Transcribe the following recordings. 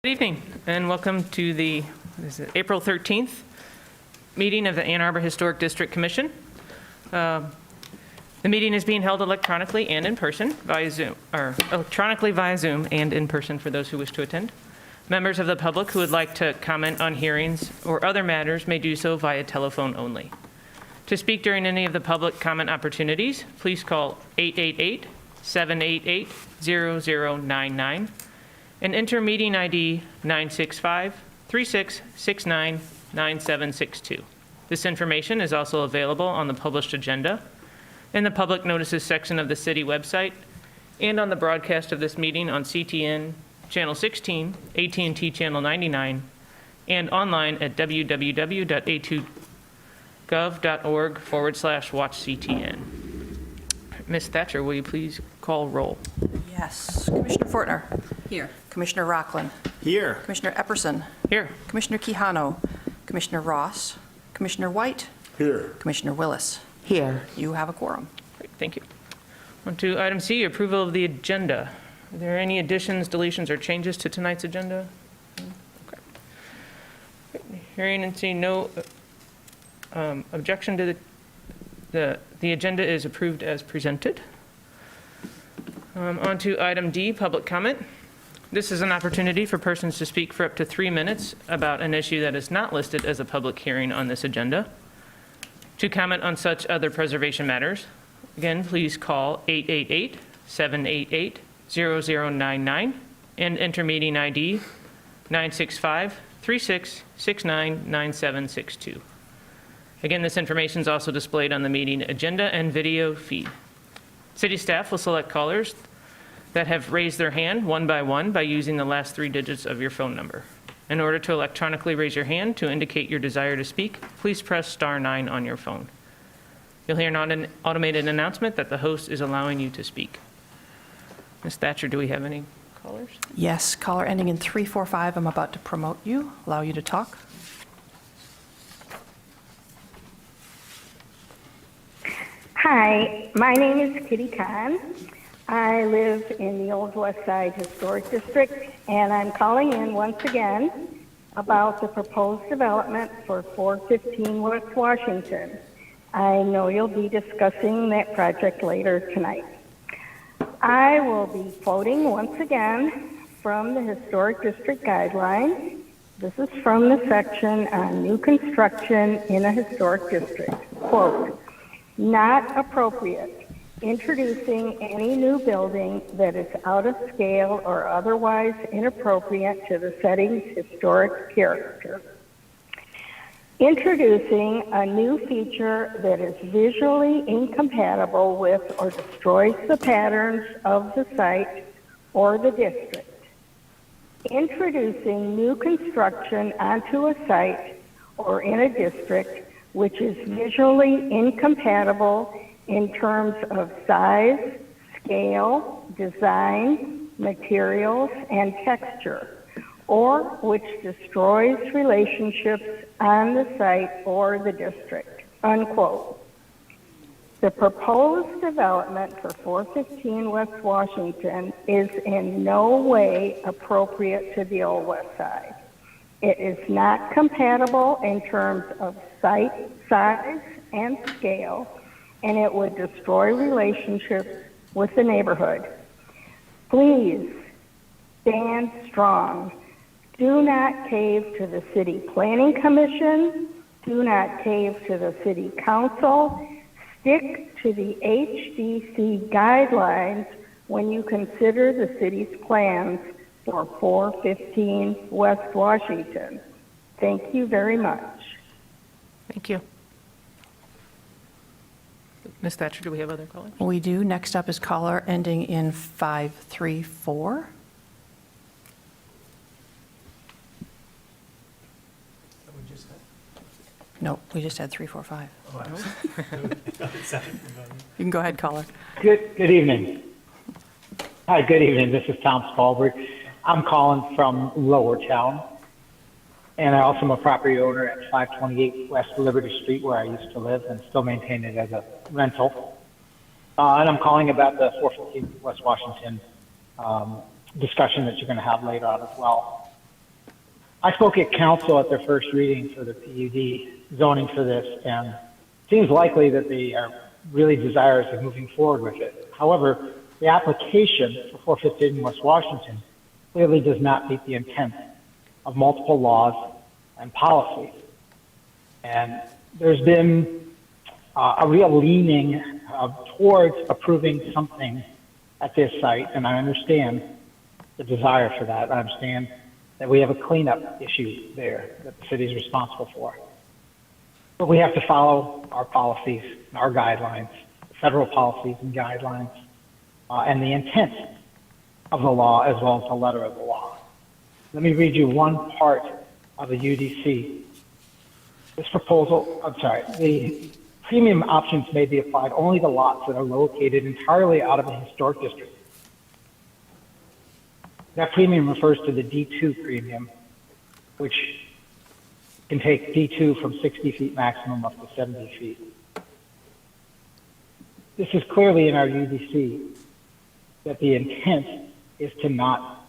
Good evening, and welcome to the April 13th meeting of the Ann Arbor Historic District Commission. The meeting is being held electronically and in person via Zoom, or electronically via Zoom and in person for those who wish to attend. Members of the public who would like to comment on hearings or other matters may do so via telephone only. To speak during any of the public comment opportunities, please call 888-788-0099 and enter meeting ID 965-3669-9762. This information is also available on the published agenda, in the public notices section of the city website, and on the broadcast of this meeting on CTN Channel 16, AT&T Channel 99, and online at www.a2gov.org/watchctn. Ms. Thatcher, will you please call roll? Yes. Commissioner Fortner. Here. Commissioner Rockland. Here. Commissioner Epperson. Here. Commissioner Quijano. Commissioner Ross. Commissioner White. Here. Commissioner Willis. Here. You have a quorum. Great, thank you. On to item C, approval of the agenda. Are there any additions, deletions, or changes to tonight's agenda? Okay. Hearing and seeing no objection to the agenda is approved as presented. On to item D, public comment. This is an opportunity for persons to speak for up to 3 minutes about an issue that is not listed as a public hearing on this agenda. To comment on such other preservation matters, again, please call 888-788-0099 and enter meeting ID 965-3669-9762. Again, this information is also displayed on the meeting agenda and video feed. City staff will select callers that have raised their hand one by using the last 3 digits of your phone number. In order to electronically raise your hand to indicate your desire to speak, please press *9 on your phone. You'll hear an automated announcement that the host is allowing you to speak. Ms. Thatcher, do we have any callers? Yes. Caller ending in 345. I'm about to promote you, allow you to talk. Hi, my name is Kitty Kahn. I live in the Old West Side Historic District, and I'm calling in once again about the proposed development for 415 West Washington. I know you'll be discussing that project later tonight. I will be quoting once again from the Historic District Guidelines. This is from the section on new construction in a historic district. Quote, "Not appropriate, introducing any new building that is out of scale or otherwise inappropriate to the setting's historic character. Introducing a new feature that is visually incompatible with or destroys the patterns of the site or the district. Introducing new construction onto a site or in a district which is visually incompatible in terms of size, scale, design, materials, and texture, or which destroys relationships on the site or the district," unquote. The proposed development for 415 West Washington is in no way appropriate to the Old West Side. It is not compatible in terms of site size and scale, and it would destroy relationships with the neighborhood. Please stand strong. Do not cave to the City Planning Commission. Do not cave to the City Council. Stick to the HDC guidelines when you consider the city's plans for 415 West Washington. Thank you very much. Thank you. Ms. Thatcher, do we have other callers? We do. Next up is caller ending in 534. No, we just had 345. You can go ahead, caller. Good evening. Hi, good evening. This is Tom Spalberg. I'm calling from Lower Town, and I also am a property owner at 528 West Liberty Street, where I used to live and still maintain it as a rental. And I'm calling about the 415 West Washington discussion that you're going to have later on as well. I spoke at council at their first reading for the PUD zoning for this, and it seems likely that they are really desirous of moving forward with it. However, the application for 415 West Washington clearly does not meet the intent of multiple laws and policies. And there's been a real leaning towards approving something at this site, and I understand the desire for that. I understand that we have a cleanup issue there that the city is responsible for. But we have to follow our policies and our guidelines, federal policies and guidelines, and the intent of the law as well as the letter of the law. Let me read you one part of the UDC. This proposal, the premium options may be applied only to lots that are located entirely out of a historic district. That premium refers to the D2 premium, which can take D2 from 60 feet maximum up to 70 feet. This is clearly in our UDC that the intent is to not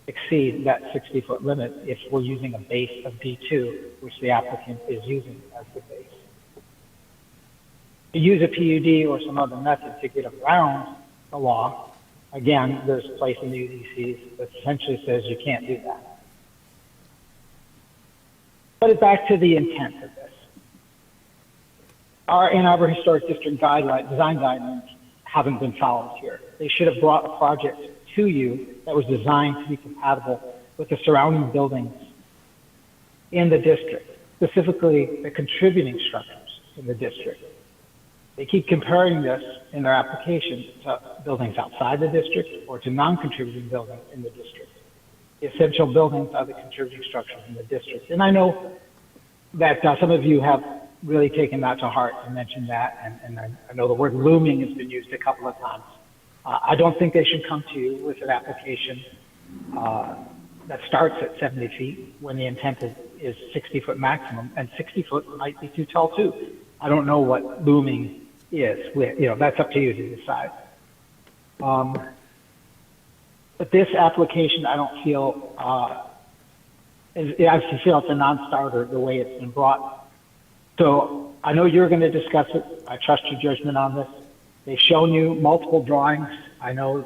exceed that 60-foot limit if we're using a base of D2, which the applicant is using as the base. To use a PUD or some other method to get around the law, again, there's a place in the UDCs that essentially says you can't do that. But back to the intent of this. Our Ann Arbor Historic District design guidelines haven't been followed here. They should have brought a project to you that was designed to be compatible with the surrounding buildings in the district, specifically the contributing structures in the district. They keep comparing this in their application to buildings outside the district or to non-contributing buildings in the district. The essential buildings are the contributing structures in the district. And I know that some of you have really taken that to heart and mentioned that, and I know the word looming has been used a couple of times. I don't think they should come to you with an application that starts at 70 feet when the intent is 60-foot maximum, and 60 foot might be too tall too. I don't know what looming is. That's up to you to decide. But this application, I don't feel, I feel it's a non-starter the way it's been brought. So I know you're going to discuss it. I trust your judgment on this. They've shown you multiple drawings. I know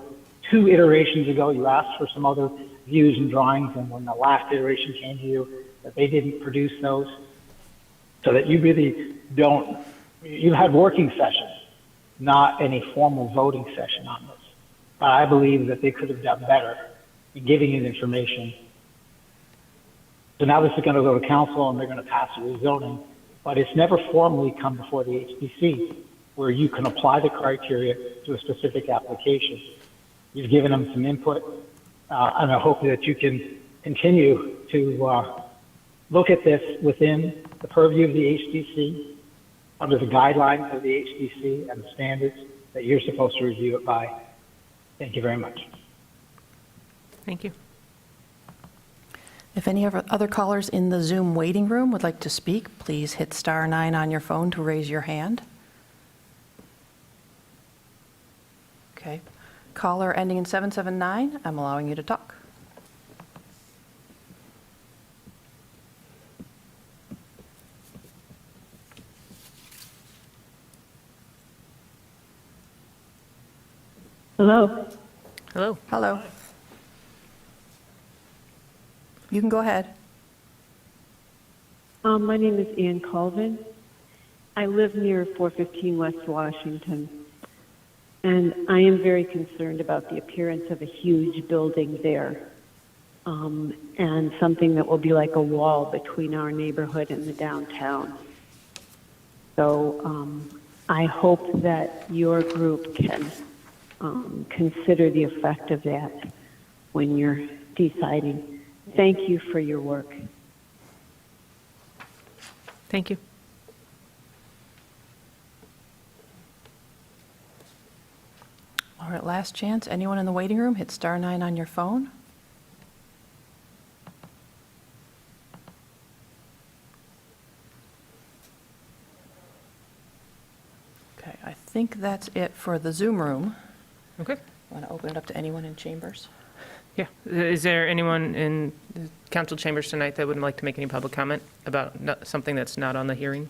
2 iterations ago you asked for some other views and drawings, and when the last iteration came to you, that they didn't produce those. So that you really don't, you had working sessions, not any formal voting session on this. But I believe that they could have done better in giving you the information. So now this is going to go to council and they're going to pass a rezoning, but it's never formally come before the HDC where you can apply the criteria to a specific application. You've given them some input, and I hope that you can continue to look at this within the purview of the HDC, under the guidelines of the HDC and the standards that you're supposed to review it by. Thank you very much. Thank you. If any other callers in the Zoom waiting room would like to speak, please hit *9 on your phone to raise your hand. Okay. Caller ending in 779, I'm allowing you to talk. Hello. Hello. Hello. You can go ahead. My name is Ann Colvin. I live near 415 West Washington, and I am very concerned about the appearance of a huge building there, and something that will be like a wall between our neighborhood and the downtown. So I hope that your group can consider the effect of that when you're deciding. Thank you for your work. Thank you. All right, last chance. Anyone in the waiting room, hit *9 on your phone. Okay, I think that's it for the Zoom room. Okay. Want to open it up to anyone in chambers? Yeah. Is there anyone in the council chambers tonight that would like to make any public comment about something that's not on the hearing?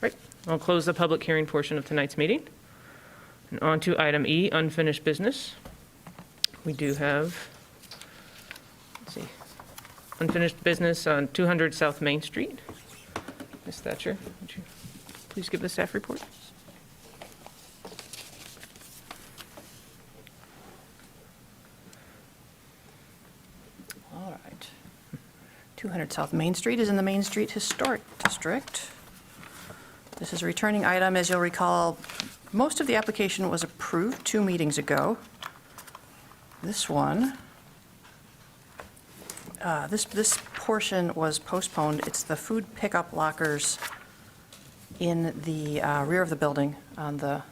Right. I'll close the public hearing portion of tonight's meeting. And on to item E, unfinished business. We do have, let's see, unfinished business on 200 South Main Street. Ms. Thatcher, would you please give the staff report? All right. 200 South Main Street is in the Main Street Historic District. This is a returning item. As you'll recall, most of the application was approved 2 meetings ago. This one, this portion was postponed. It's the food pickup lockers in the rear of the building on the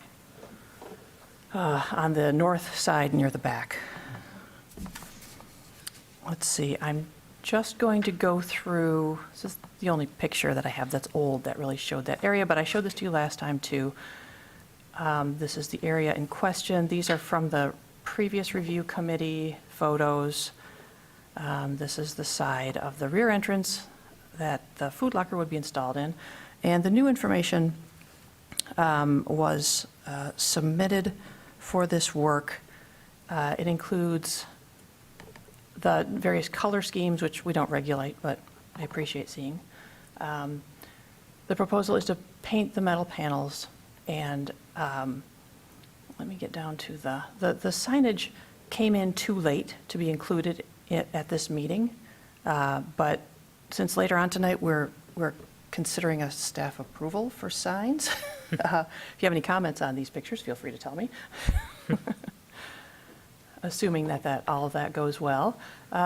north side near the back. Let's see, I'm just going to go through, this is the only picture that I have that's old that really showed that area, but I showed this to you last time too. This is the area in question. These are from the previous review committee photos. This is the side of the rear entrance that the food locker would be installed in. And the new information was submitted for this work. It includes the various color schemes, which we don't regulate, but I appreciate seeing. The proposal is to paint the metal panels, and let me get down to the signage came in too late to be included at this meeting, but since later on tonight we're considering a staff approval for signs. If you have any comments on these pictures, feel free to tell me. Assuming that all of that goes well.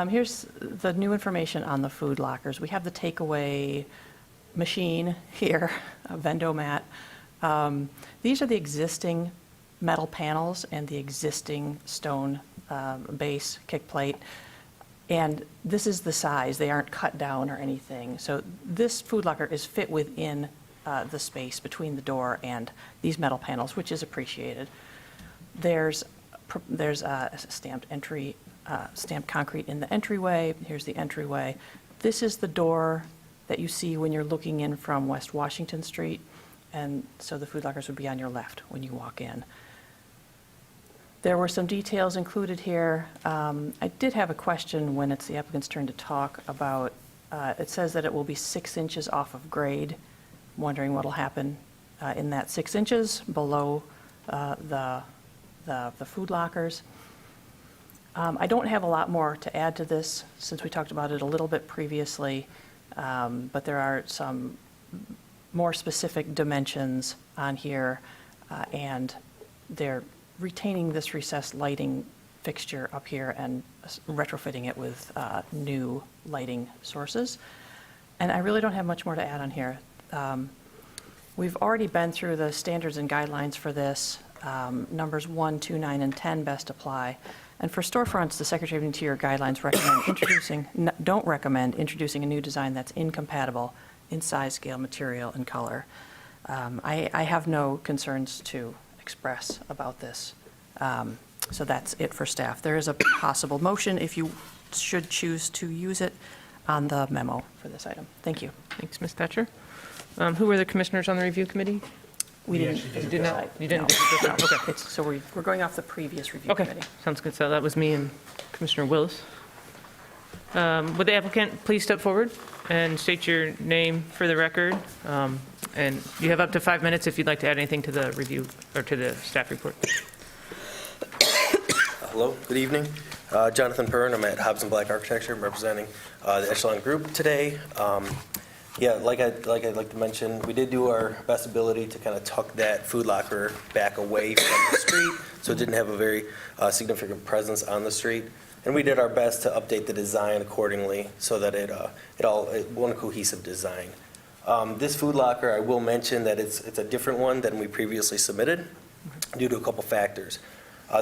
Here's the new information on the food lockers. We have the takeaway machine here, a Vendomat. These are the existing metal panels and the existing stone base kick plate. And this is the size. They aren't cut down or anything. So this food locker is fit within the space between the door and these metal panels, which is appreciated. There's a stamped entry, stamped concrete in the entryway. Here's the entryway. This is the door that you see when you're looking in from West Washington Street. And so the food lockers would be on your left when you walk in. There were some details included here. I did have a question when it's the applicant's turn to talk about, it says that it will be 6 inches off of grade. I'm wondering what'll happen in that 6 inches below the food lockers. I don't have a lot more to add to this since we talked about it a little bit previously, but there are some more specific dimensions on here, and they're retaining this recessed lighting fixture up here and retrofitting it with new lighting sources. And I really don't have much more to add on here. We've already been through the standards and guidelines for this. Numbers 1, 2, 9, and 10 best apply. And for storefronts, the Secretary of Interior guidelines don't recommend introducing a new design that's incompatible in size, scale, material, and color. I have no concerns to express about this. So that's it for staff. There is a possible motion if you should choose to use it on the memo for this item. Thank you. Thanks, Ms. Thatcher. Who were the commissioners on the review committee? We didn't. You did not? You didn't? No. Okay. So we're going off the previous review Okay, committee. sounds good. So that was me and Commissioner Willis. Would the applicant please step forward and state your name for the record? And you have up to 5 minutes if you'd like to add anything to the review or to the staff report. Hello, good evening. Jonathan Pern, I'm at Hobbs & Black Architecture. I'm representing the Echelon Group today. Yeah, like I'd like to mention, we did do our best ability to kind of tuck that food locker back away from the street, so it didn't have a very significant presence on the street. And we did our best to update the design accordingly so that it one cohesive design. This food locker, I will mention that it's a different one than we previously submitted due to a couple factors.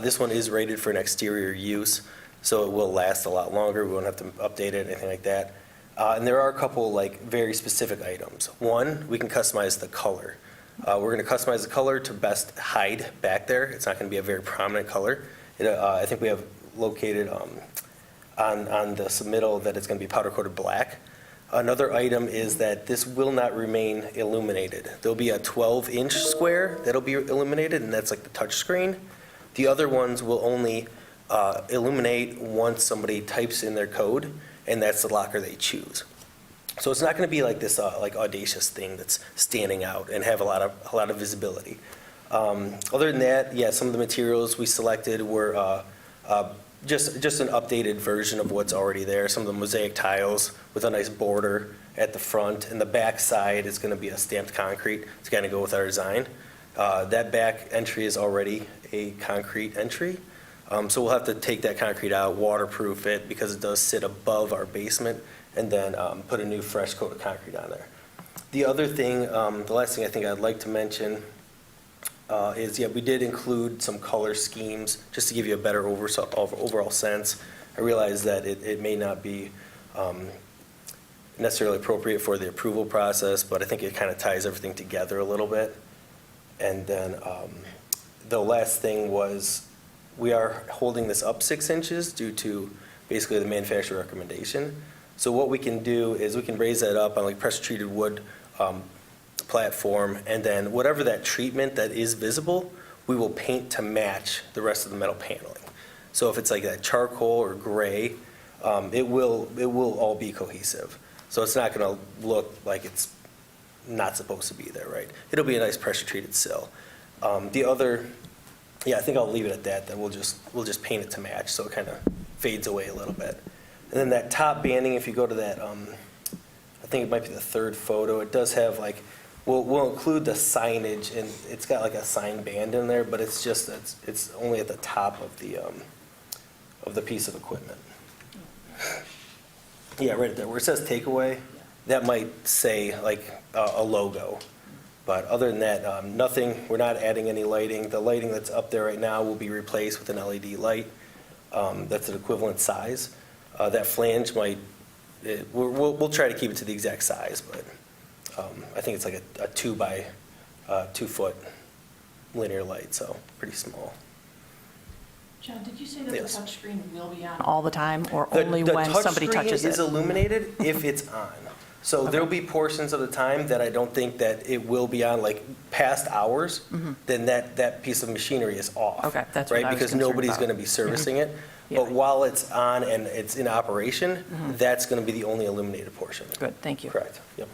This one is rated for an exterior use, so it will last a lot longer. We won't have to update it, anything like that. And there are a couple very specific items. One, we can customize the color. We're going to customize the color to best hide back there. It's not going to be a very prominent color. I think we have located on the submittal that it's going to be powder coated black. Another item is that this will not remain illuminated. There'll be a 12-inch square that'll be illuminated, and that's like the touch screen. The other ones will only illuminate once somebody types in their code, and that's the locker they choose. So it's not going to be like this like audacious thing that's standing out and have a lot of visibility. Other than that, yeah, some of the materials we selected were just an updated version of what's already there. Some of the mosaic tiles with a nice border at the front, and the back side is going to be a stamped concrete to kind of go with our design. That back entry is already a concrete entry, so we'll have to take that concrete out, waterproof it because it does sit above our basement, and then put a new fresh coat of concrete on there. The other thing, the last thing I think I'd like to mention is, yeah, we did include some color schemes just to give you a better overall sense. I realize that it may not be necessarily appropriate for the approval process, but I think it kind of ties everything together a little bit. And then the last thing was, we are holding this up 6 inches due to basically the manufacturer recommendation. So what we can do is we can raise that up on like pressure treated wood platform, and then whatever that treatment that is visible, we will paint to match the rest of the metal paneling. So if it's like that charcoal or gray, it will all be cohesive. So it's not going to look like it's not supposed to be there, right? It'll be a nice pressure treated sill. The other, yeah, I think I'll leave it at that. Then we'll just paint it to match, so it kind of fades away a little bit. And then that top banding, if you go to that, I think it might be the third photo. It does have like, we'll include the signage, and it's got like a sign band in there, but it's just it's only at the top of the piece of equipment. Yeah, right there where it says takeaway, that might say like a logo. But other than that, nothing. We're not adding any lighting. The lighting that's up there right now will be replaced with an LED light. That's an equivalent size. That flange might. We'll try to keep it to the exact size, but I think it's like a 2 by 2 foot linear light, so pretty small. John, did you say that Yes. the touchscreen will be on all the time, or only when somebody touches The touchscreen is it? illuminated if it's on. So there'll be portions of the time that I don't think that it will be on, like past hours, then that piece of machinery is off. Okay, that's what right? I was Because concerned nobody's about. going to be servicing it. Yeah. But while it's on and it's in operation, that's going to be the only illuminated portion. Good, thank you. Correct, yep.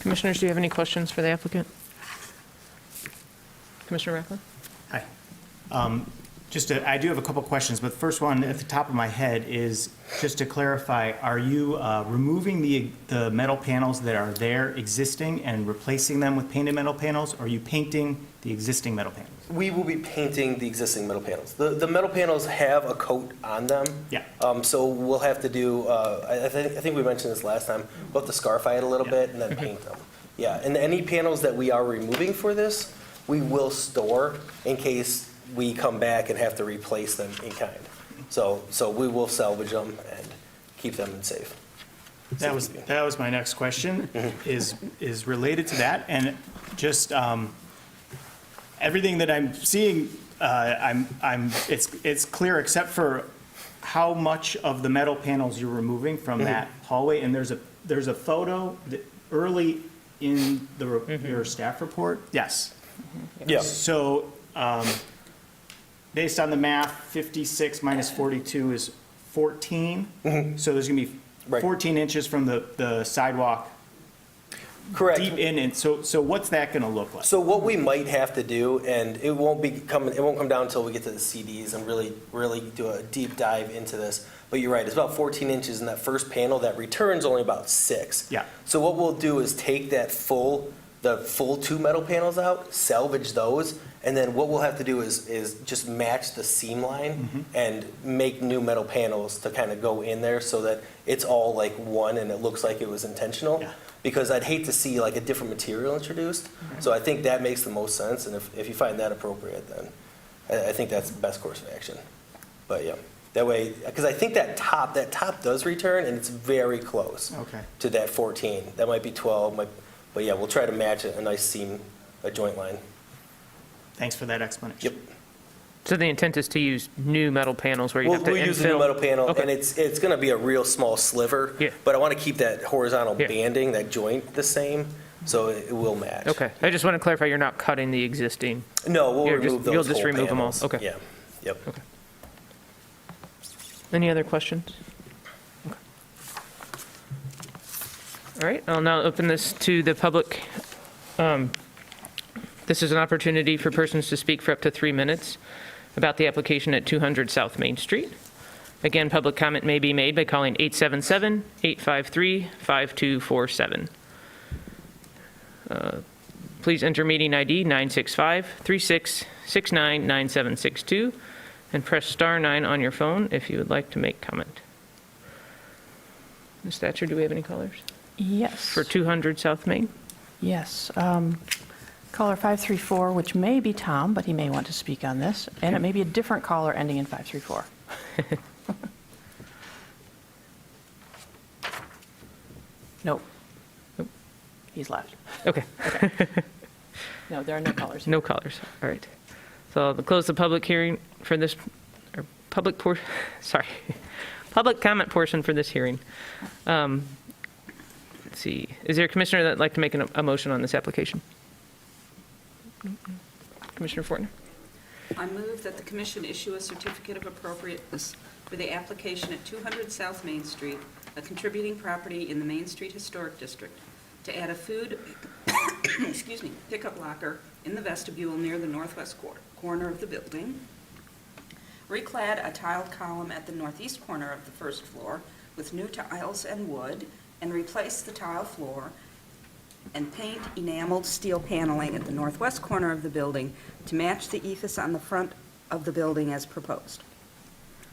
Commissioners, do you have any questions for the applicant? Commissioner Rathman? Hi. I do have a couple questions, but the first one at the top of my head is, just to clarify, are you removing the metal panels that are there existing and replacing them with painted metal panels, or are you painting the existing metal panels? We will be painting the existing metal panels. The metal panels have a coat on them. Yeah. So we'll have to do, I think we mentioned this last time, we'll have to scarify it a little bit and then paint them. Yeah, and any panels that we are removing for this, we will store in case we come back and have to replace them in kind. So we will salvage them and keep them in safe. That was my next question, is related to that, and just everything that I'm seeing, it's clear except for how much of the metal panels you're removing from that hallway, and there's a photo that early in your staff report. Yes. Yeah. So, based on the math, 56 minus 42 is 14. So there's going to be Right. 14 inches from the sidewalk Correct. deep in, and so what's that going to look like? So what we might have to do, and it won't come down until we get to the CDs and really do a deep dive into this. But you're right, it's about 14 inches in that first panel. That return's only about 6. Yeah. So what we'll do is take the full 2 metal panels out, salvage those, and then what we'll have to do is just match the seam line and make new metal panels to kind of go in there so that it's all like one and it looks like it was intentional. Yeah. Because I'd hate to see like a different material introduced. So I think that makes the most sense, and if you find that appropriate, then I think that's the best course of action. But yeah, that way, because I think that top does return, and it's very close Okay. to that 14. That might be 12, but yeah, we'll try to match a nice seam a joint line. Thanks for that explanation. Yep. So the intent is to use new metal panels where you have to We'll use the new infill- metal panel, Okay. and it's going to be a real small sliver. Yeah. But I want to keep that horizontal Yeah. banding, that joint, the same, so it will match. Okay, I just want to clarify, you're not cutting the existing. No, we'll You'll just- remove those you'll just whole remove them all. panels. Okay. Yeah. Yep. Any other questions? Okay. All right, I'll now open this to the public. This is an opportunity for persons to speak for up to 3 minutes about the application at 200 South Main Street. Again, public comment may be made by calling 877-853-5247. Please enter meeting ID 965-3669-9762 and press star 9 on your phone if you would like to make comment. Ms. Thatcher, do we have any callers? Yes. For 200 South Main? Yes. Caller 534, which may be Tom, but he may want to speak on this, and it may be a different caller ending in 534. Nope. Nope. He's left. Okay, No, there are no callers. no callers, all right. So I'll close the public hearing for this, or public public comment portion for this hearing. Let's see, is there a commissioner that'd like to make a motion on this application? Commissioner Fortner? I move that the commission issue a certificate of appropriateness for the application at 200 South Main Street, a contributing property in the Main Street Historic District, to add a food, pickup locker in the vestibule near the northwest corner of the building, reclad a tiled column at the northeast corner of the first floor with new tiles and wood, and replace the tile floor, and paint enameled steel paneling at the northwest corner of the building to match the ephes on the front of the building as proposed.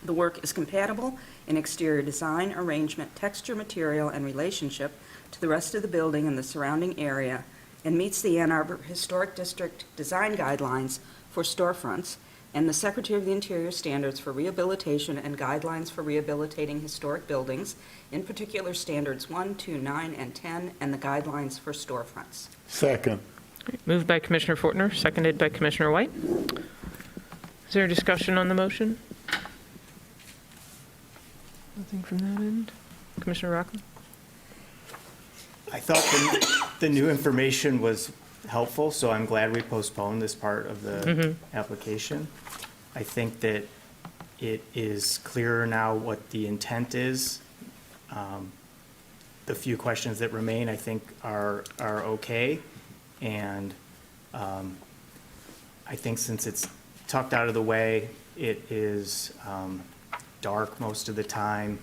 The work is compatible in exterior design, arrangement, texture, material, and relationship to the rest of the building and the surrounding area, and meets the Ann Arbor Historic District design guidelines for storefronts and the Secretary of the Interior standards for rehabilitation and guidelines for rehabilitating historic buildings, in particular standards 1, 2, 9, and 10, and the guidelines for storefronts. Second. Moved by Commissioner Fortner, seconded by Commissioner White. Is there a discussion on the motion? Nothing from that end. Commissioner Rockland? I thought the new information was helpful, so I'm glad we postponed this part of the application. I think that it is clearer now what the intent is. The few questions that remain, I think, are okay. And I think since it's tucked out of the way, it is dark most of the time.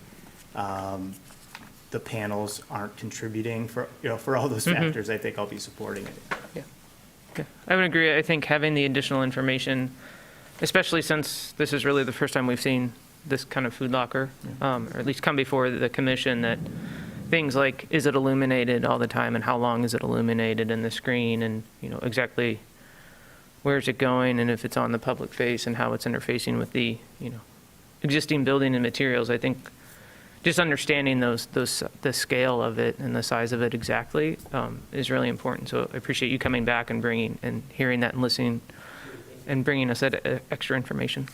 The panels aren't contributing for all those factors. I think I'll be supporting it. Yeah, I would agree. I think having the additional information, especially since this is really the first time we've seen this kind of food locker, or at least come before the commission, that things like, is it illuminated all the time, and how long is it illuminated in the screen, and exactly where's it going, and if it's on the public face, and how it's interfacing with the existing building and materials. I think just understanding the scale of it and the size of it exactly is really important. So I appreciate you coming back and bringing and hearing that and listening and bringing us that extra information.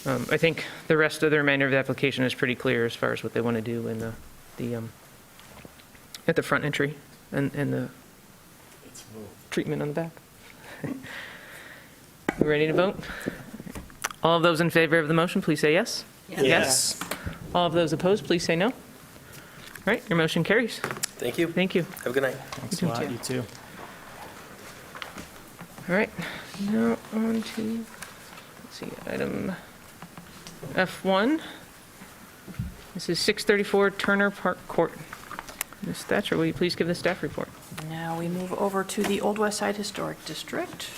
I think the rest of the remainder of the application is pretty clear as far as what they want to do in at the front entry and the treatment on the back. We ready to vote? All of those in favor of the motion, please say yes. Yes. All of those opposed, please say no. All right, your motion carries. Thank you. Thank you. Have a good night. Thanks a lot, you too. All right, now on to, let's see, item F1. This is 634 Turner Park Court. Ms. Thatcher, will you please give the staff report? Now we move over to the Old West Side Historic District.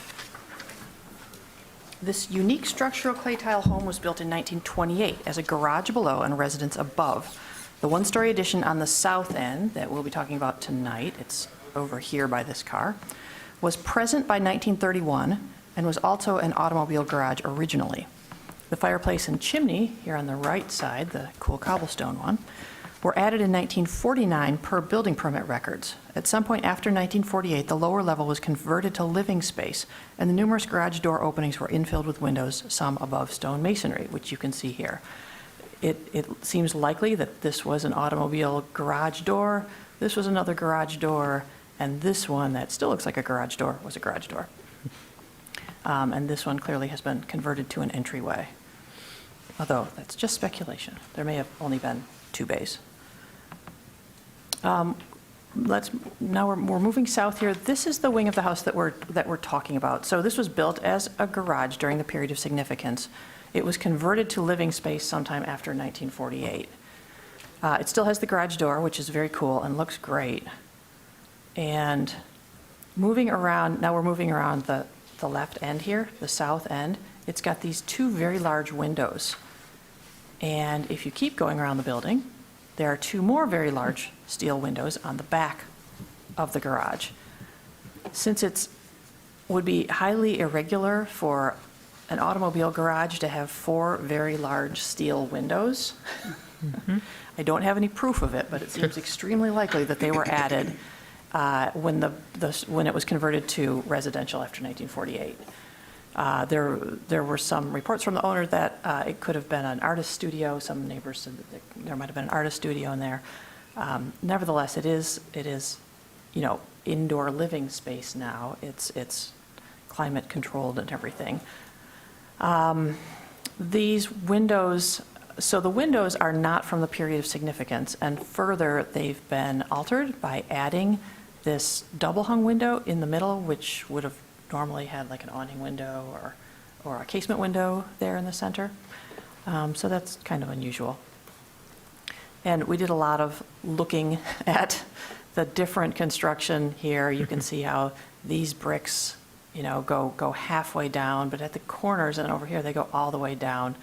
This unique structural clay tile home was built in 1928 as a garage below and a residence above. The one-story addition on the south end that we'll be talking about tonight, it's over here by this car, was present by 1931 and was also an automobile garage originally. The fireplace and chimney, here on the right side, the cool cobblestone one, were added in 1949 per building permit records. At some point after 1948, the lower level was converted to living space, and the numerous garage door openings were infilled with windows, some above stone masonry, which you can see here. It seems likely that this was an automobile garage door, this was another garage door, and this one that still looks like a garage door was a garage door. And this one clearly has been converted to an entryway. Although, that's just speculation. There may have only been 2 bays. Now we're moving south here. This is the wing of the house that we're talking about. So this was built as a garage during the period of significance. It was converted to living space sometime after 1948. It still has the garage door, which is very cool and looks great. And moving around, now we're moving around the left end here, the south end. It's got these 2 very large windows. And if you keep going around the building, there are 2 more very large steel windows on the back of the garage. Since it would be highly irregular for an automobile garage to have 4 very large steel windows, I don't have any proof of it, but it seems extremely likely that they were added when it was converted to residential after 1948. There were some reports from the owner that it could have been an artist studio. Some neighbors said that there might have been an artist studio in there. Nevertheless, it is, indoor living space now. It's climate controlled and everything. These windows, so the windows are not from the period of significance, and further, they've been altered by adding this double hung window in the middle, which would have normally had like an awning window or a casement window there in the center. So that's kind of unusual. And we did a lot of looking at the different construction here. You can see how these bricks, go halfway down, but at the corners and over here, they go all the way down.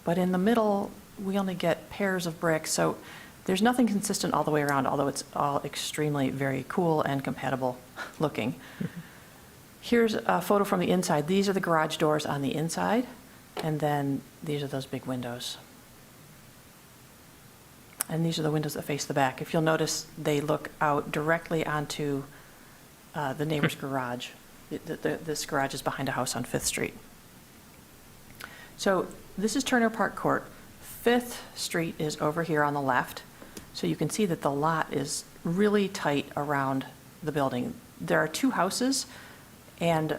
But in the middle, we only get pairs of bricks. So there's nothing consistent all the way around, although it's all extremely very cool and compatible looking. Here's a photo from the inside. These are the garage doors on the inside, and then these are those big windows. And these are the windows that face the back. If you'll notice, they look out directly onto the neighbor's garage. This garage is behind a house on 5th Street. So this is Turner Park Court. 5th Street is over here on the left. So you can see that the lot is really tight around the building. There are 2 houses, and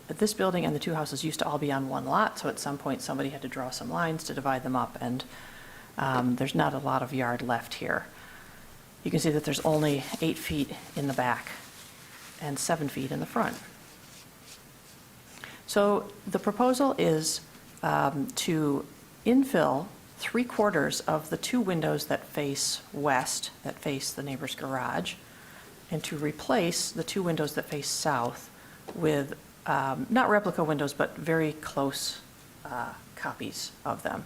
this building and the 2 houses used to all be on one lot, so at some point somebody had to draw some lines to divide them up, and there's not a lot of yard left here. You can see that there's only 8 feet in the back and 7 feet in the front. So the proposal is to infill 3/4 of the 2 windows that face west, that face the neighbor's garage, and to replace the 2 windows that face south with not replica windows, but very close copies of them.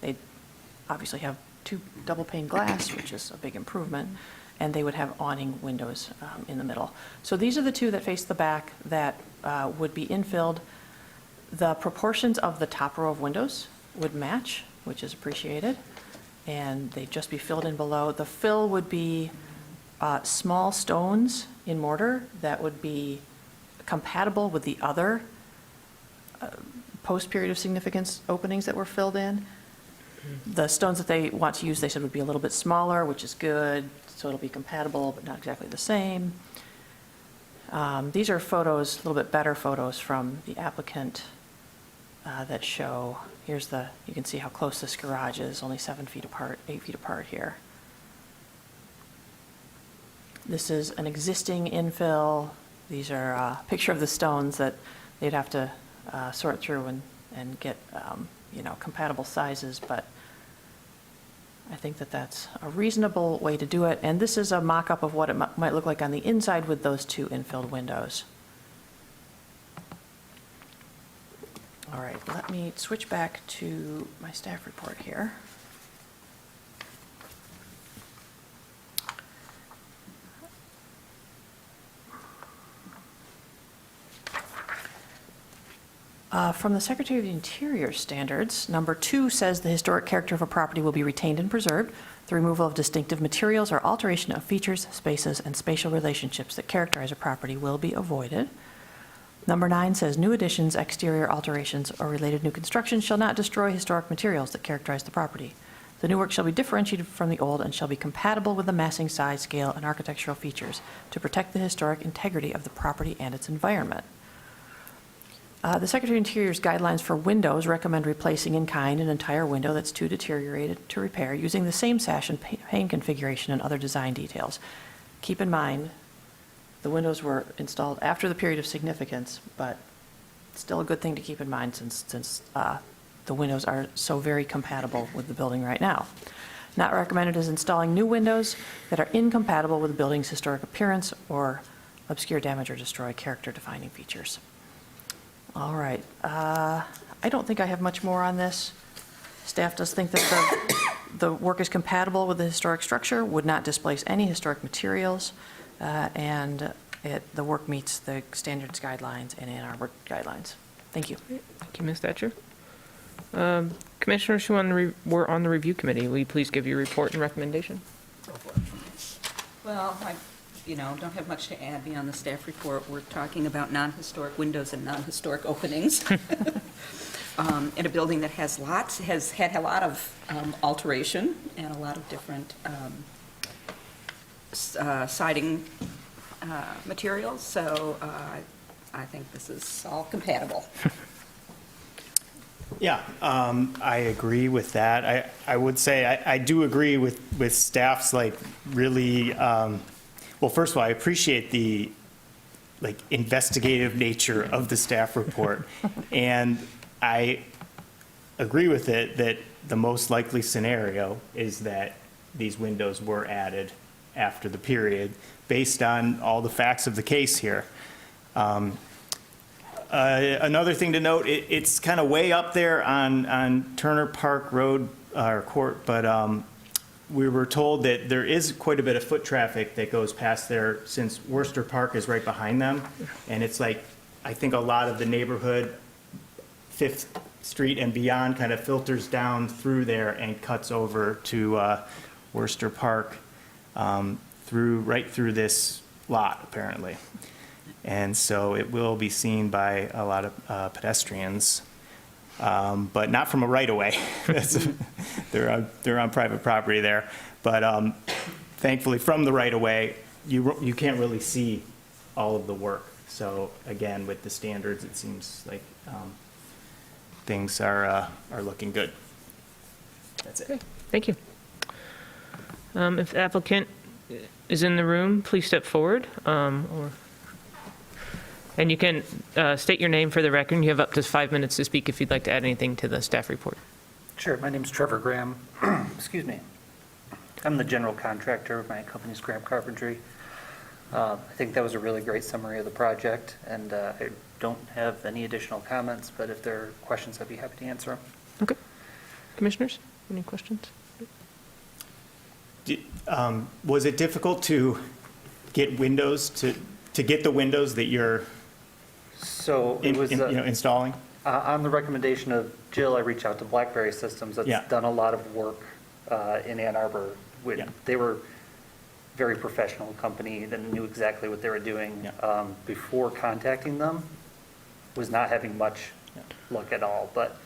They obviously have 2 double pane glass, which is a big improvement, and they would have awning windows in the middle. So these are the 2 that face the back that would be infilled. The proportions of the top row of windows would match, which is appreciated, and they'd just be filled in below. The fill would be small stones in mortar that would be compatible with the other post-period of significance openings that were filled in. The stones that they want to use, they said, would be a little bit smaller, which is good, so it'll be compatible, but not exactly the same. These are photos, a little bit better photos from the applicant that show, you can see how close this garage is, only 7 feet apart, 8 feet apart here. This is an existing infill. These are a picture of the stones that they'd have to sort through and get, compatible sizes, but I think that that's a reasonable way to do it. And this is a mock-up of what it might look like on the inside with those 2 infilled windows. All right, let me switch back to my staff report here. From the Secretary of the Interior standards, number 2 says the historic character of a property will be retained and preserved. The removal of distinctive materials or alteration of features, spaces, and spatial relationships that characterize a property will be avoided. Number 9 says, new additions, exterior alterations, or related new construction shall not destroy historic materials that characterize the property. The new work shall be differentiated from the old and shall be compatible with the massing, size, scale, and architectural features to protect the historic integrity of the property and its environment. The Secretary of Interior's guidelines for windows recommend replacing in kind an entire window that's too deteriorated to repair using the same sash and pane configuration and other design details. Keep in mind, the windows were installed after the period of significance, but still a good thing to keep in mind since the windows are so very compatible with the building right now. Not recommended is installing new windows that are incompatible with the building's historic appearance or obscure, damage, or destroy character-defining features. All right. I don't think I have much more on this. Staff does think that the work is compatible with the historic structure, would not displace any historic materials, and the work meets the standards guidelines and Ann Arbor guidelines. Thank you. Thank you, Ms. Thatcher. Commissioners who were on the review committee, will you please give your report and recommendation? Well, I don't have much to add beyond the staff report. We're talking about non-historic windows and non-historic openings in a building that has had a lot of alteration and a lot of different siding materials. So I think this is all compatible. Yeah, I agree with that. I would say I do agree with staff's really, well, first of all, I appreciate the investigative nature of the staff report. And I agree with it that the most likely scenario is that these windows were added after the period based on all the facts of the case here. Another thing to note, it's kind of way up there on Turner Park Road or Court, but we were told that there is quite a bit of foot traffic that goes past there since Worcester Park is right behind them. And it's I think a lot of the neighborhood, 5th Street and beyond, kind of filters down through there and cuts over to Worcester Park right through this lot, apparently. And so it will be seen by a lot of pedestrians, but not from a right-of-way. They're on private property there. But thankfully, from the right-of-way, you can't really see all of the work. So again, with the standards, it seems like things are looking good. That's it. Okay, thank you. If the applicant is in the room, please step forward. And you can state your name for the record. You have up to 5 minutes to speak if you'd like to add anything to the staff report. Sure. My name's Trevor Graham. Excuse me. I'm the general contractor. My company's Graham Carpentry. I think that was a really great summary of the project, and I don't have any additional comments, but if there are questions, I'd be happy to answer them. Okay. Commissioners, any questions? Was it difficult to get windows, to get the windows that you're So it was installing? on the recommendation of Jill, I reached out to BlackBerry Systems. That's Yeah. done a lot of work in Ann Arbor. Yeah. They were very professional company that knew exactly what they were doing. Yeah. Before contacting them, was not having much Yeah. luck at all, but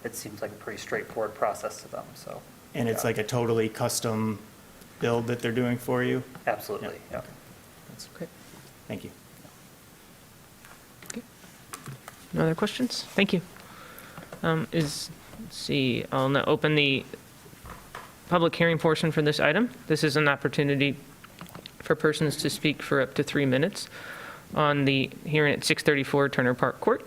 it seems like a pretty straightforward process to them, so. And it's yeah. like a totally custom build that they're doing for you? Absolutely, Yeah. yeah. That's great. Thank you. No other questions? Thank you. Let's see, I'll now open the public hearing portion for this item. This is an opportunity for persons to speak for up to 3 minutes on the hearing at 634 Turner Park Court.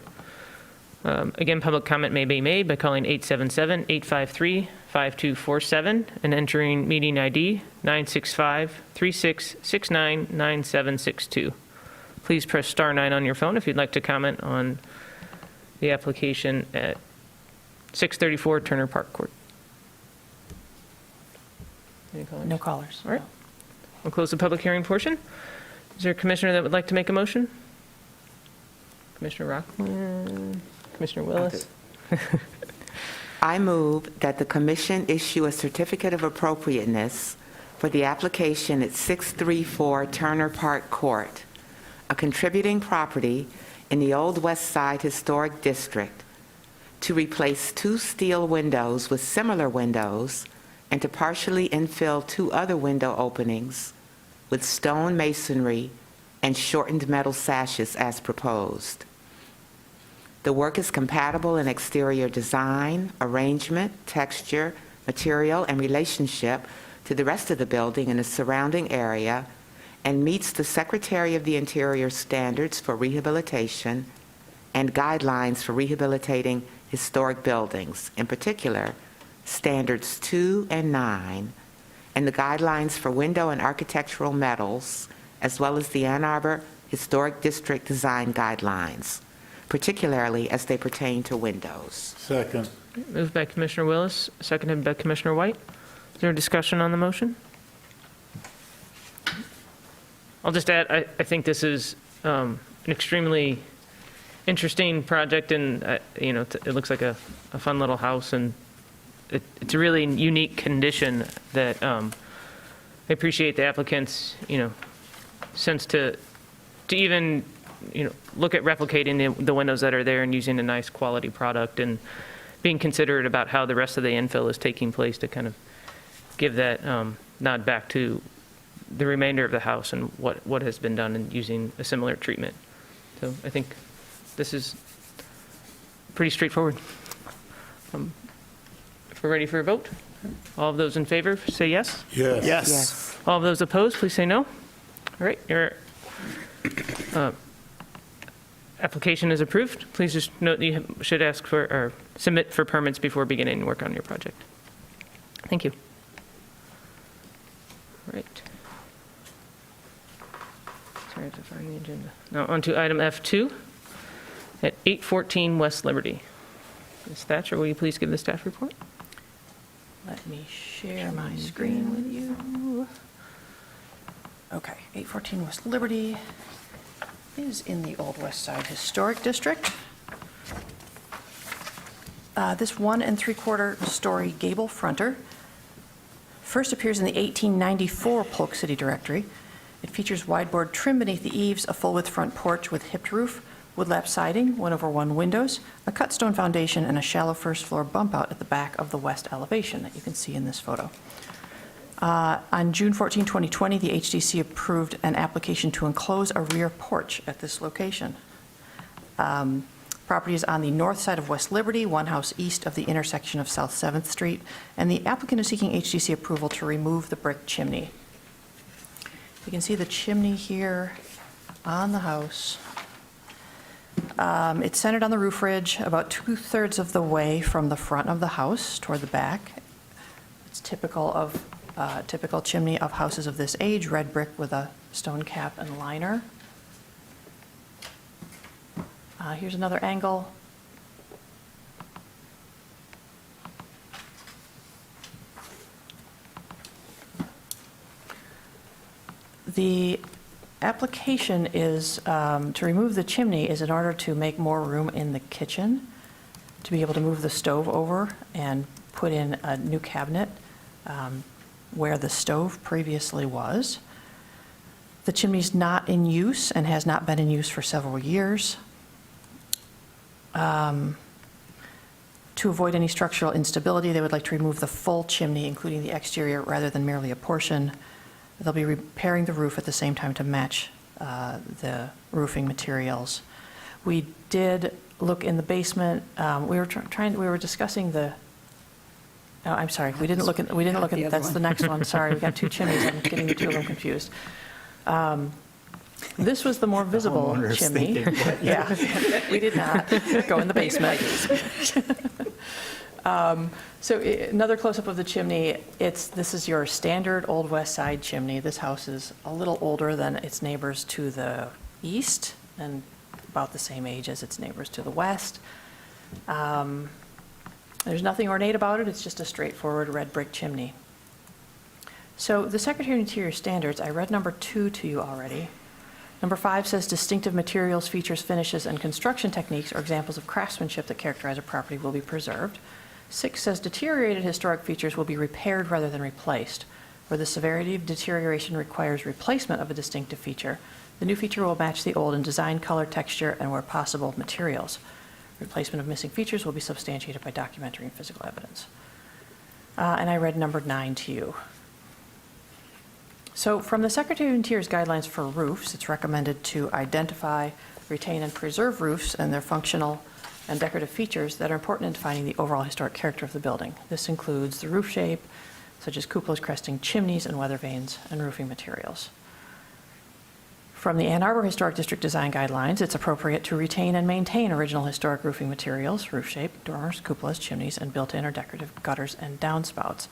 Again, public comment may be made by calling 877-853-5247 and entering meeting ID 965-3669-9762. Please press star 9 on your phone if you'd like to comment on the application at 634 Turner Park Court. Any callers? No callers. All right. We'll close the public hearing portion. Is there a commissioner that would like to make a motion? Commissioner Rockland? Commissioner Willis? I move that the commission issue a certificate of appropriateness for the application at 634 Turner Park Court, a contributing property in the Old West Side Historic District, to replace 2 steel windows with similar windows and to partially infill 2 other window openings with stone masonry and shortened metal sashes as proposed. The work is compatible in exterior design, arrangement, texture, material, and relationship to the rest of the building and the surrounding area, and meets the Secretary of the Interior standards for rehabilitation and guidelines for rehabilitating historic buildings, in particular, standards 2 and 9, and the guidelines for window and architectural metals, as well as the Ann Arbor Historic District Design Guidelines, particularly as they pertain to windows. Second. Moved by Commissioner Willis, seconded by Commissioner White. Is there a discussion on the motion? I'll just add, I think this is an extremely interesting project, and it looks like a fun little house, and it's a really unique condition that I appreciate the applicants, sense to even, look at replicating the windows that are there and using a nice quality product and being considerate about how the rest of the infill is taking place to kind of give that nod back to the remainder of the house and what has been done in using a similar treatment. So I think this is pretty straightforward. If we're ready for a vote, all of those in favor say yes. Yes. Yes. All of those opposed, please say no. All right, your application is approved. Please just note that you should ask for or submit for permits before beginning work on your project. Thank you. All right. Sorry, I have to find the agenda. Now on to item F2 at 814 West Liberty. Ms. Thatcher, will you please give the staff report? Let me share my screen with you. Okay, 814 West Liberty is in the Old West Side Historic District. This 1 3/4 story gable fronter first appears in the 1894 Polk City Directory. It features wide-board trim beneath the eaves, a full-width front porch with hipped roof, wood-lap siding, 1/1 windows, a cut stone foundation, and a shallow first-floor bump-out at the back of the west elevation that you can see in this photo. On June 14, 2020, the HDC approved an application to enclose a rear porch at this location. Property is on the north side of West Liberty, 1 house east of the intersection of South 7th Street, and the applicant is seeking HDC approval to remove the brick chimney. You can see the chimney here on the house. It's centered on the roof ridge about 2/3 of the way from the front of the house toward the back. It's typical chimney of houses of this age, red brick with a stone cap and liner. Here's another angle. The application is to remove the chimney is in order to make more room in the kitchen, to be able to move the stove over and put in a new cabinet where the stove previously was. The chimney's not in use and has not been in use for several years. To avoid any structural instability, they would like to remove the full chimney, including the exterior, rather than merely a portion. They'll be repairing the roof at the same time to match the roofing materials. We did look in the basement. We were discussing the. Oh, I'm sorry. We didn't look at. That's the next one. Sorry, we got 2 chimneys. I'm getting the 2 of them confused. This was the more visible chimney. Yeah, we did not go in the basement. So another close-up of the chimney. This is your standard Old West Side chimney. This house is a little older than its neighbors to the east and about the same age as its neighbors to the west. There's nothing ornate about it. It's just a straightforward red brick chimney. So the Secretary of Interior standards, I read number 2 to you already. Number 5 says distinctive materials, features, finishes, and construction techniques or examples of craftsmanship that characterize a property will be preserved. 6 says deteriorated historic features will be repaired rather than replaced. Where the severity of deterioration requires replacement of a distinctive feature, the new feature will match the old in design, color, texture, and where possible, materials. Replacement of missing features will be substantiated by documentary and physical evidence. And I read number 9 to you. So from the Secretary of Interior's guidelines for roofs, it's recommended to identify, retain, and preserve roofs and their functional and decorative features that are important in defining the overall historic character of the building. This includes the roof shape, such as cupolas, cresting, chimneys, and weather vanes, and roofing materials. From the Ann Arbor Historic District Design Guidelines, it's appropriate to retain and maintain original historic roofing materials, roof shape, dormers, cupolas, chimneys, and built-in or decorative gutters and downspouts.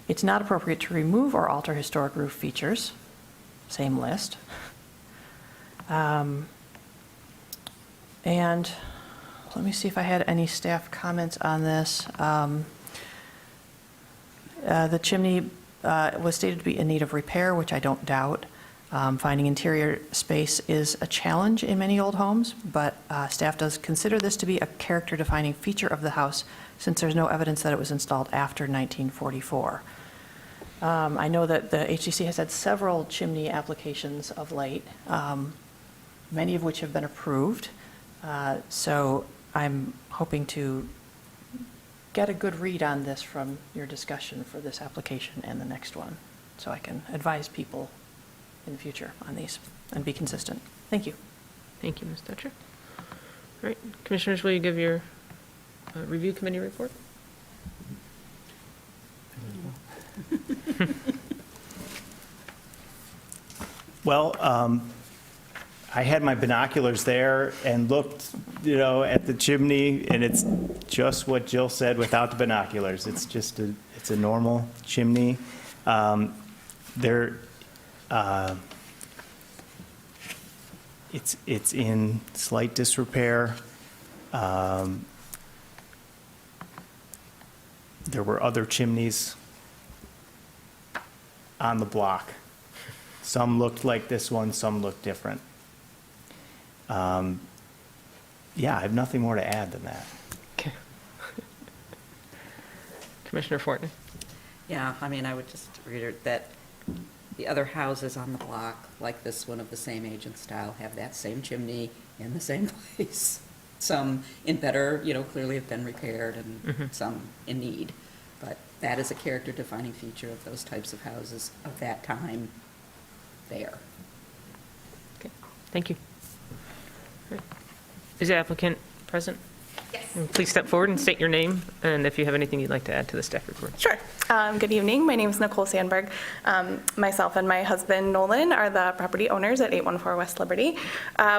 It's not appropriate to remove or alter historic roof features, same list. And let me see if I had any staff comments on this. The chimney was stated to be in need of repair, which I don't doubt. Finding interior space is a challenge in many old homes, but staff does consider this to be a character-defining feature of the house since there's no evidence that it was installed after 1944. I know that the HDC has had several chimney applications of late, many of which have been approved. So I'm hoping to get a good read on this from your discussion for this application and the next one, so I can advise people in the future on these and be consistent. Thank you. Thank you, Ms. Dutcher. All right, commissioners, will you give your review committee report? Well, I had my binoculars there and looked, at the chimney, and it's just what Jill said without the binoculars. It's just it's a normal chimney. It's in slight disrepair. There were other chimneys on the block. Some looked like this one, some looked different. Yeah, I have nothing more to add than that. Okay. Commissioner Fortney? Yeah, I mean, I would just reiterate that the other houses on the block, like this one of the same age and style, have that same chimney in the same place. Some in better, clearly have been repaired, and some in need. But that is a character-defining feature of those types of houses of that time there. Okay, thank you. All right. Is the applicant present? Yes. And please step forward and state your name, and if you have anything you'd like to add to the staff report. Sure. Good evening. My name is Nicole Sandberg. Myself and my husband, Nolan, are the property owners at 814 West Liberty.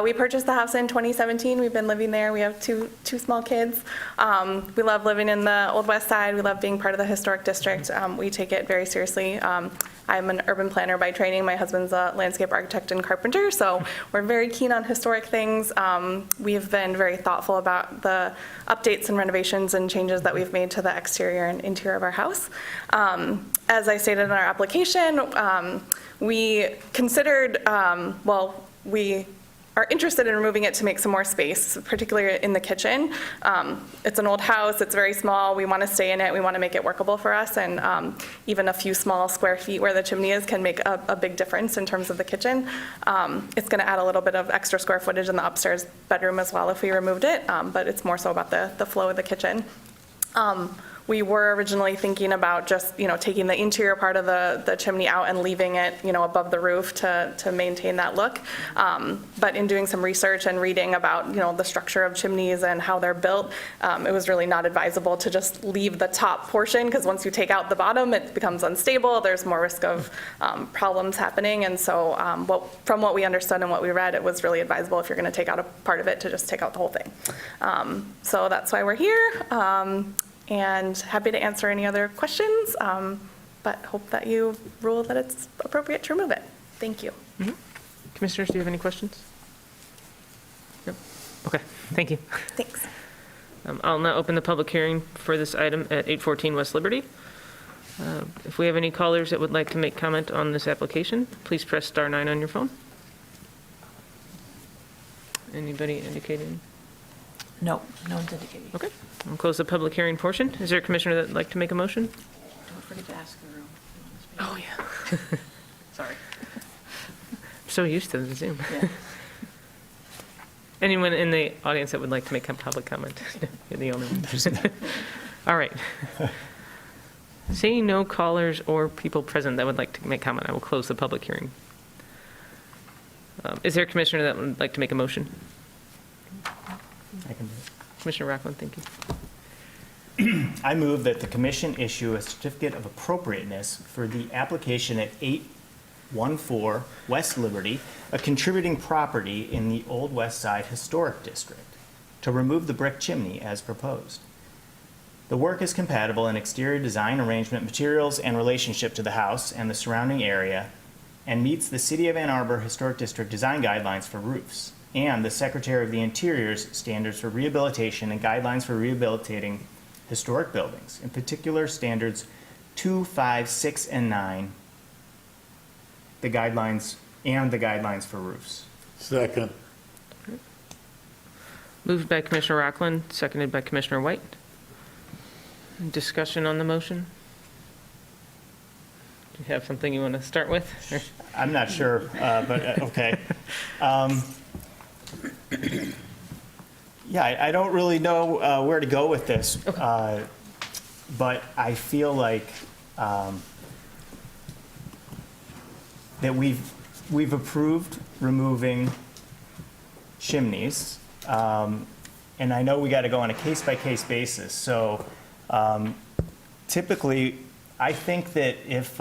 We purchased the house in 2017. We've been living there. We have two small kids. We love living in the Old West Side. We love being part of the historic district. We take it very seriously. I'm an urban planner by training. My husband's a landscape architect and carpenter, so we're very keen on historic things. We have been very thoughtful about the updates and renovations and changes that we've made to the exterior and interior of our house. As I stated in our application, we considered, we are interested in removing it to make some more space, particularly in the kitchen. It's an old house, it's very small, we want to stay in it, we want to make it workable for us, and even a few small square feet where the chimney is can make a big difference in terms of the kitchen. It's going to add a little bit of extra square footage in the upstairs bedroom as well if we removed it, but it's more so about the flow of the kitchen. We were originally thinking about just, taking the interior part of the chimney out and leaving it, above the roof to maintain that look. But in doing some research and reading about, the structure of chimneys and how they're built, it was really not advisable to just leave the top portion, because once you take out the bottom, it becomes unstable. There's more risk of problems happening. And so from what we understood and what we read, it was really advisable if you're going to take out a part of it to just take out the whole thing. So that's why we're here. And happy to answer any other questions, but hope that you rule that it's appropriate to remove it. Thank you. Mm-hmm. Commissioners, do you have any questions? No? Okay, thank you. Thanks. I'll now open the public hearing for this item at 814 West Liberty. If we have any callers that would like to make comment on this application, please press *9 on your phone. Anybody indicating No, no one's indicating. Okay, we'll close the public hearing portion. Is there a commissioner that'd like to make a motion? Don't forget to ask the room. Oh, yeah. Sorry. So used to the Zoom. Yeah. Anyone in the audience that would like to make a public comment? You're the only one. All right. Seeing no callers or people present that would like to make comment, I will close the public hearing. Is there a commissioner that would like to make a motion? I can do it. Commissioner Rockland, thank you. I move that the commission issue a certificate of appropriateness for the application at 814 West Liberty, a contributing property in the Old West Side Historic District, to remove the brick chimney as proposed. The work is compatible in exterior design, arrangement, materials, and relationship to the house and the surrounding area, and meets the City of Ann Arbor Historic District design guidelines for roofs, and the Secretary of the Interior's standards for rehabilitation and guidelines for rehabilitating historic buildings, in particular standards 2, 5, 6, and 9, the guidelines, and the guidelines for roofs. Second. Moved by Commissioner Rockland, seconded by Commissioner White. Discussion on the motion? Do you have something you want to start with? Or- I'm not sure, but okay. Yeah, I don't really know where to go with this, but I feel like that we've approved removing chimneys, and I know we got to go on a case-by-case basis. So typically, I think that if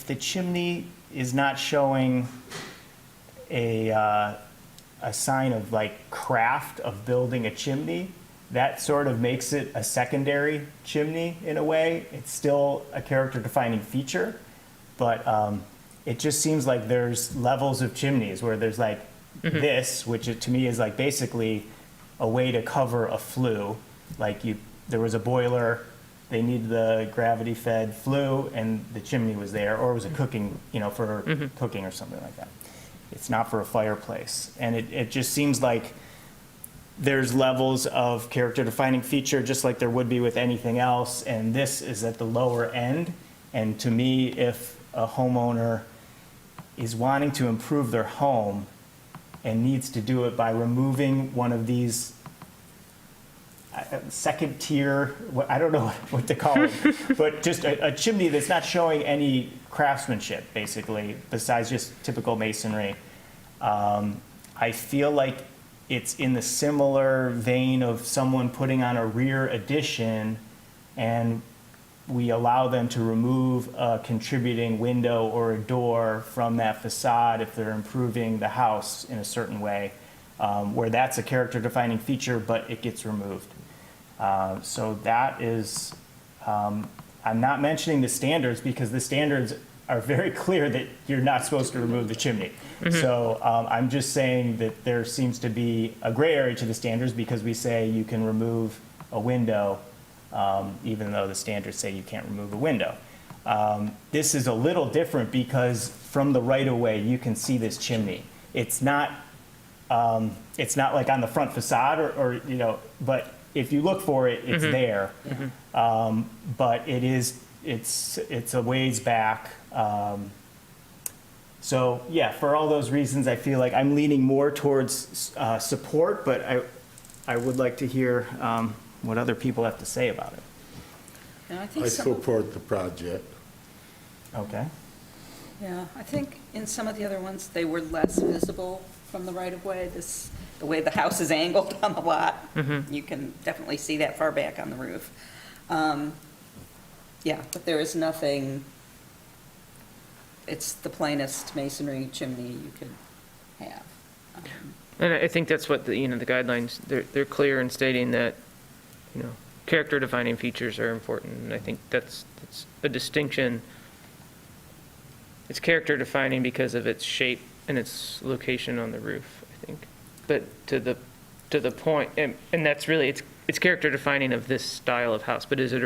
the chimney is not showing a sign of like craft of building a chimney, that sort of makes it a secondary chimney in a way. It's still a character defining feature, but it just seems like there's levels of chimneys where there's like this, which to me is like basically a way to cover a flue. Like there was a boiler, they needed the gravity fed flue, and the chimney was there, or it was a cooking, for cooking or something like that. It's not for a fireplace. And it just seems like there's levels of character defining feature, just like there would be with anything else. And this is at the lower end. And to me, if a homeowner is wanting to improve their home and needs to do it by removing one of these second tier, I don't know what to call it, but just a chimney that's not showing any craftsmanship, basically, besides just typical masonry. I feel like it's in the similar vein of someone putting on a rear addition and we allow them to remove a contributing window or a door from that facade if they're improving the house in a certain way, where that's a character defining feature, but it gets removed. So that is, I'm not mentioning the standards because the standards are very clear that you're not supposed to remove the chimney. So I'm just saying that there seems to be a gray area to the standards because we say you can remove a window, even though the standards say you can't remove a window. This is a little different because from the right-of-way you can see this chimney. It's not like on the front facade or but if you look for it, it's there. But it's a ways back. So yeah, for all those reasons, I feel like I'm leaning more towards support, but I would like to hear what other people have to say about it. And I think I some, support the project. Okay. yeah, I think in some of the other ones, they were less visible from the right-of-way. The way the house is angled on the lot, you can definitely see that far back on the roof. Yeah, but there is nothing, it's the plainest masonry chimney you could have. And I think that's what the guidelines, they're clear in stating that, character defining features are important. And I think that's a distinction. It's character defining because of its shape and its location on the roof, I think. But to the point, and that's really, it's character defining of this style of house, but is it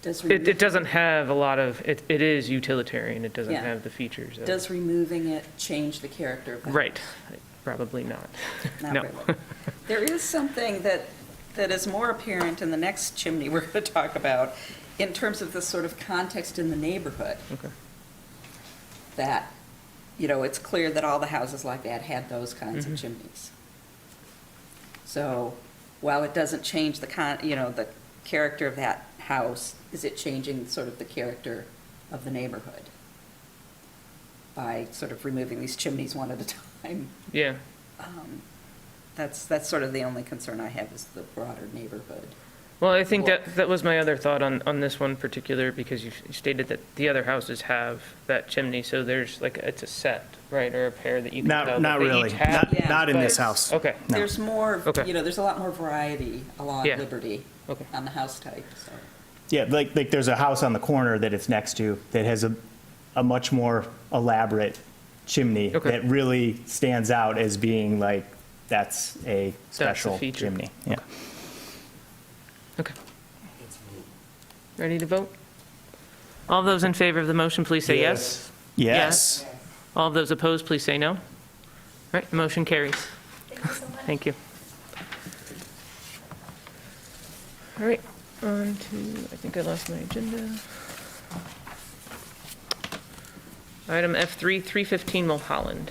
Does It doesn't have a lot of, it is utilitarian, it doesn't Yeah. have the features of. Does removing it change the character of the Right, probably not. Not No. really. There is something that is more apparent in the next chimney we're going to talk about in terms of the sort of context in the neighborhood. Okay. That, it's clear that all the houses like that had those kinds of chimneys. So while it doesn't change the the character of that house, is it changing sort of the character of the neighborhood by sort of removing these chimneys one at a time? Yeah, That's sort of the only concern I have is the broader neighborhood. well, I think that was my other thought on this one particular, because you stated that the other houses have that chimney, so there's like, it's a set, right, or a pair that you can tell that Not they really. each have? Yeah, Not in but- this house. Okay, No. There's more, Okay. there's a lot more variety along Yeah. Liberty Okay. on the house type, so. Yeah, like there's a house on the corner that it's next to that has a much more elaborate chimney Okay. that really stands out as being like, that's a special feature. chimney. Yeah. okay. Ready to vote? All those in favor of the motion, please say yes. Yes. All of those opposed, please say no. All right, the motion carries. Thank you. All right, on to, I think I lost my agenda. Item F3, 315 Mulholland.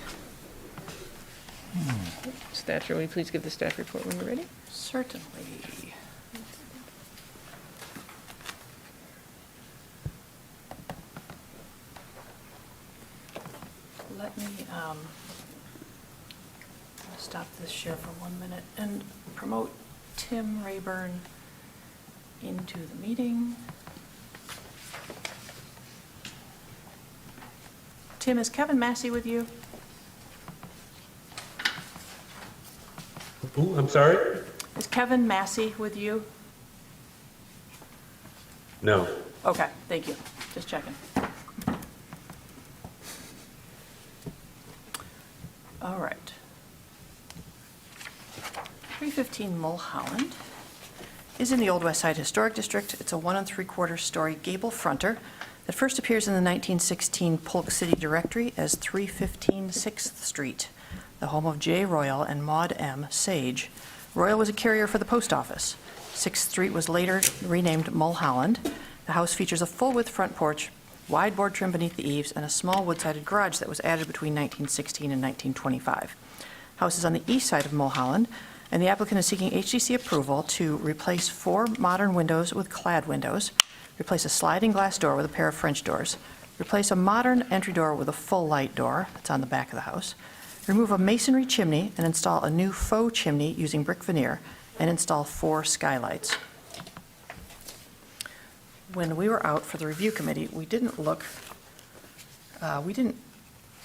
Stature, will you please give the staff report when you're ready? Certainly. Let me stop this share for 1 minute and promote Tim Rayburn into the meeting. Tim, is Kevin Massey with you? Ooh, I'm sorry? Is Kevin Massey with you? No. Okay, thank you. Just checking. All right. 315 Mulholland is in the Old West Side Historic District. It's a 1 3/4 story gable fronter that first appears in the 1916 Polk City Directory as 315 6th Street, the home of J. Royal and Maud M. Sage. Royal was a carrier for the post office. 6th Street was later renamed Mulholland. The house features a full-width front porch, wide board trim beneath the eaves, and a small wood-sided garage that was added between 1916 and 1925. House is on the east side of Mulholland, and the applicant is seeking HDC approval to replace 4 modern windows with clad windows, replace a sliding glass door with a pair of French doors, replace a modern entry door with a full light door that's on the back of the house, remove a masonry chimney and install a new faux chimney using brick veneer, and install 4 skylights. When we were out for the review committee, we didn't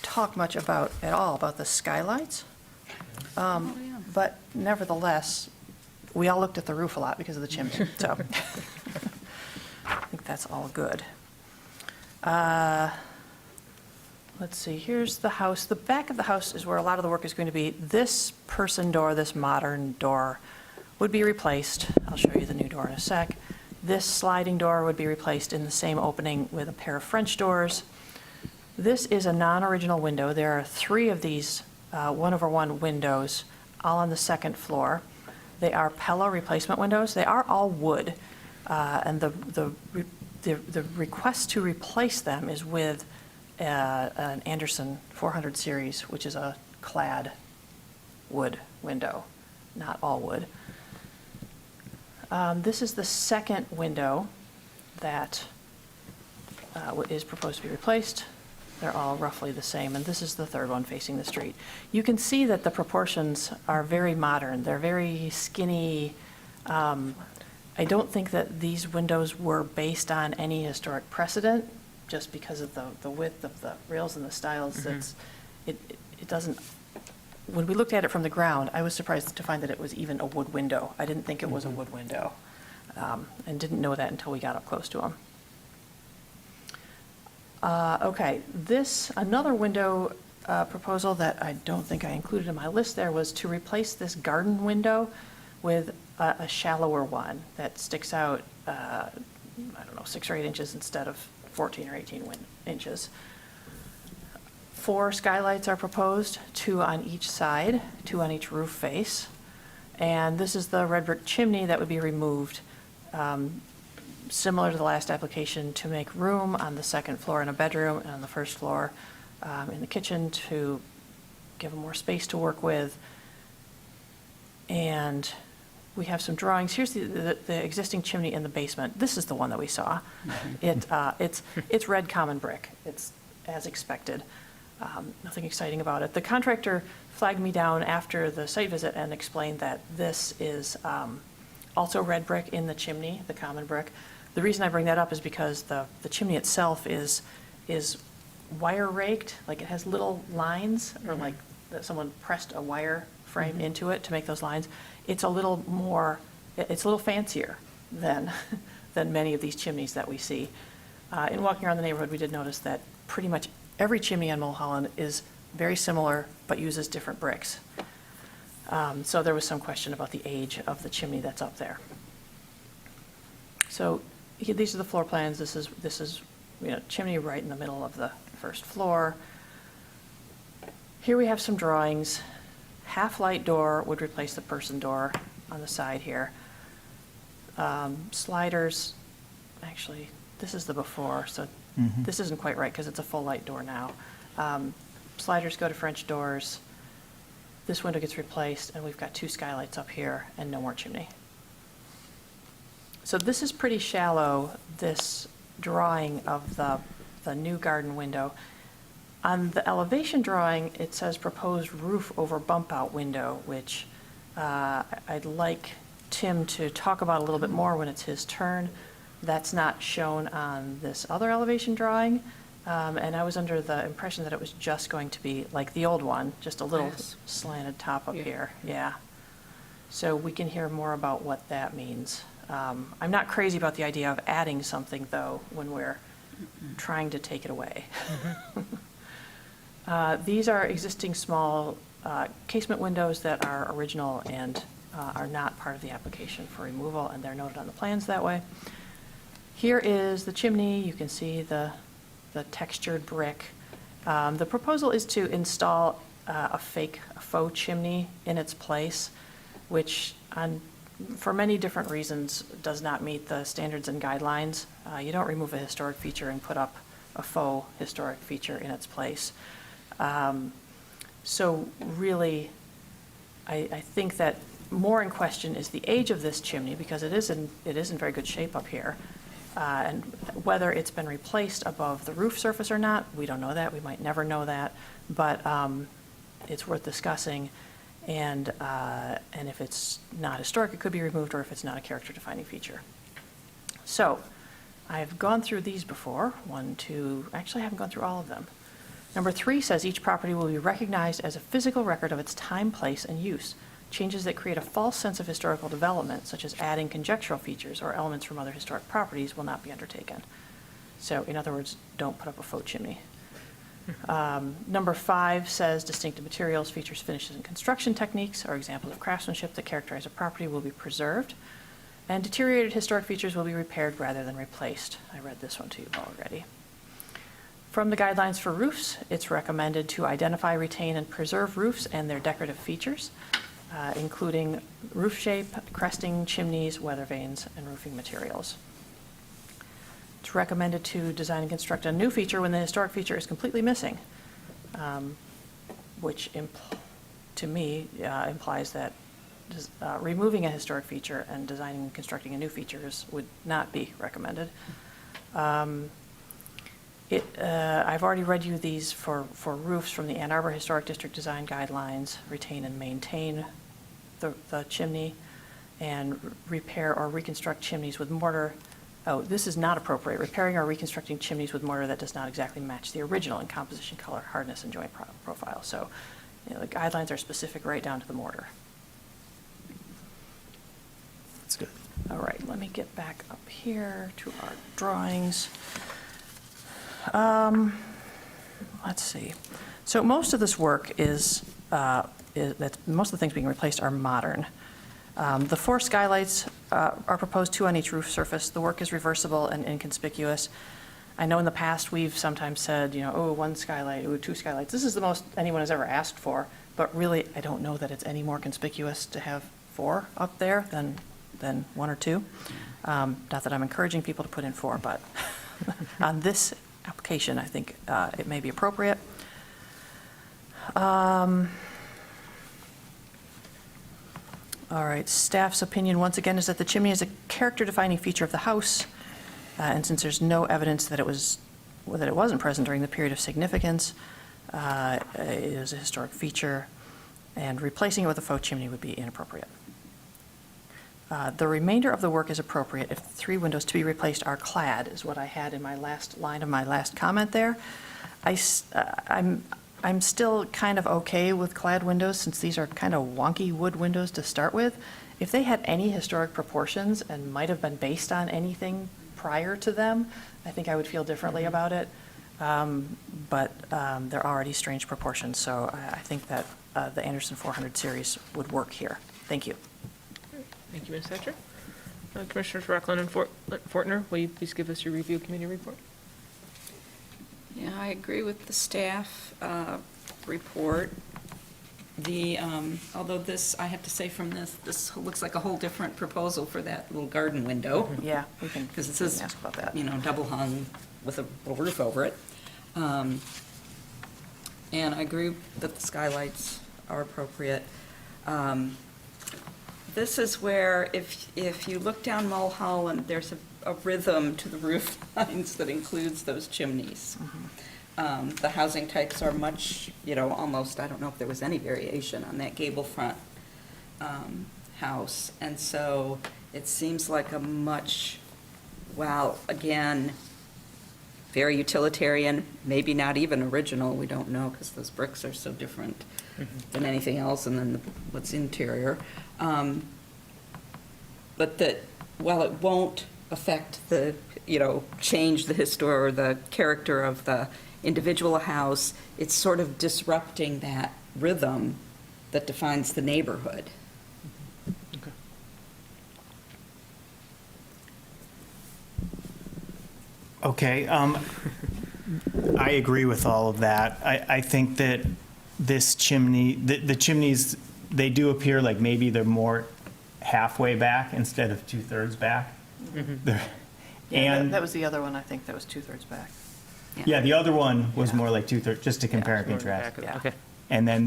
talk much at all about the skylights. But nevertheless, we all looked at the roof a lot because of the chimney, so I think that's all good. Let's see, here's the house. The back of the house is where a lot of the work is going to be. This person door, this modern door, would be replaced. I'll show you the new door in a sec. This sliding door would be replaced in the same opening with a pair of French doors. This is a non-original window. There are 3 of these 1/1 windows, all on the second floor. They are Pella replacement windows. They are all wood, and the request to replace them is with an Anderson 400 series, which is a clad wood window, not all wood. This is the second window that is proposed to be replaced. They're all roughly the same, and this is the third one facing the street. You can see that the proportions are very modern. They're very skinny. I don't think that these windows were based on any historic precedent, just because of the width of the rails and the stiles. It doesn't, when we looked at it from the ground, I was surprised to find that it was even a wood window. I didn't think it was a wood window, and didn't know that until we got up close to them. Okay, another window proposal that I don't think I included in my list there was to replace this garden window with a shallower one that sticks out I don't know, 6 or 8 inches instead of 14 or 18 inches. 4 skylights are proposed, 2 on each side, 2 on each roof face. And this is the red brick chimney that would be removed, similar to the last application, to make room on the second floor in a bedroom and on the first floor in the kitchen to give them more space to work with. And we have some drawings. Here's the existing chimney in the basement. This is the one that we saw. It's red common brick. It's as expected. Nothing exciting about it. The contractor flagged me down after the site visit and explained that this is also red brick in the chimney, the common brick. The reason I bring that up is because the chimney itself is wire raked, like it has little lines, or like that someone pressed a wire frame into it to make those lines. It's a little fancier than many of these chimneys that we see. In walking around the neighborhood, we did notice that pretty much every chimney on Mulholland is very similar, but uses different bricks. So there was some question about the age of the chimney that's up there. So these are the floor plans. This is chimney right in the middle of the first floor. Here we have some drawings. Half-light door would replace the person door on the side here. Sliders, actually, this is the before, so this isn't quite right because it's a full light door now. Sliders go to French doors. This window gets replaced, and we've got 2 skylights up here and no more chimney. So this is pretty shallow, this drawing of the new garden window. On the elevation drawing, it says proposed roof over bump out window, which I'd like Tim to talk about a little bit more when it's his turn. That's not shown on this other elevation drawing. And I was under the impression that it was just going to be like the old one, just a little slanted top up here. Yeah. So we can hear more about what that means. I'm not crazy about the idea of adding something, though, when we're trying to take it away. These are existing small casement windows that are original and are not part of the application for removal, and they're noted on the plans that way. Here is the chimney. You can see the textured brick. The proposal is to install a faux chimney in its place, which for many different reasons does not meet the standards and guidelines. You don't remove a historic feature and put up a faux historic feature in its place. So really, I think that more in question is the age of this chimney, because it is in very good shape up here. And whether it's been replaced above the roof surface or not, we don't know that. We might never know that, but it's worth discussing. And if it's not historic, it could be removed, or if it's not a character-defining feature. So I've gone through these before. 1, 2, actually I haven't gone through all of them. Number 3 says each property will be recognized as a physical record of its time, place, and use. Changes that create a false sense of historical development, such as adding conjectural features or elements from other historic properties, will not be undertaken. So in other words, don't put up a faux chimney. Number 5 says distinctive materials, features, finishes, and construction techniques or examples of craftsmanship that characterize a property will be preserved, and deteriorated historic features will be repaired rather than replaced. I read this one to you already. From the guidelines for roofs, it's recommended to identify, retain, and preserve roofs and their decorative features, including roof shape, cresting, chimneys, weather vanes, and roofing materials. It's recommended to design and construct a new feature when the historic feature is completely missing, which to me implies that removing a historic feature and designing and constructing a new feature would not be recommended. I've already read you these for roofs from the Ann Arbor Historic District Design Guidelines. Retain and maintain the chimney, and repair or reconstruct chimneys with mortar. Oh, this is not appropriate. Repairing or reconstructing chimneys with mortar that does not exactly match the original in composition, color, hardness, and joint profile. So the guidelines are specific right down to the mortar. That's good. All right, let me get back up here to our drawings. Let's see. So most of this work most of the things being replaced are modern. The 4 skylights are proposed, 2 on each roof surface. The work is reversible and inconspicuous. I know in the past, we've sometimes said, oh, 1 skylight, oh, 2 skylights. This is the most anyone has ever asked for, but really, I don't know that it's any more conspicuous to have 4 up there than 1 or 2. Not that I'm encouraging people to put in 4, but on this application, I think it may be appropriate. All right, staff's opinion, once again, is that the chimney is a character-defining feature of the house, and since there's no evidence that it wasn't present during the period of significance, it is a historic feature, and replacing it with a faux chimney would be inappropriate. The remainder of the work is appropriate if the 3 windows to be replaced are clad, is what I had in my last line of my last comment there. I'm still kind of okay with clad windows, since these are kind of wonky wood windows to start with. If they had any historic proportions and might have been based on anything prior to them, I think I would feel differently about it. But they're already strange proportions, so I think that the Anderson 400 series would work here. Thank you. Thank you, Ms. Thatcher. Commissioners Rockland and Fortner, will you please give us your review committee report? Yeah, I agree with the staff report. Although this, I have to say from this looks like a whole different proposal for that little garden window. Yeah, we can Because it says, ask about that. double hung with a little roof over it. And I agree that the skylights are appropriate. This is where, if you look down Mulholland, there's a rhythm to the roof lines that includes those chimneys. The housing types are much, almost, I don't know if there was any variation on that gable front house. And so it seems like a much, again, very utilitarian, maybe not even original, we don't know, because those bricks are so different than anything else, and then what's interior. But that while it won't affect the, change the or the character of the individual house, it's sort of disrupting that rhythm that defines the neighborhood. Okay, I agree with all of that. I think that this chimney, the chimneys, they do appear like maybe they're more halfway back instead of 2/3 back. And that was the other one, I think, that was 2/3 back. yeah, the other one was more like 2/3, just to compare and contrast. Okay. And then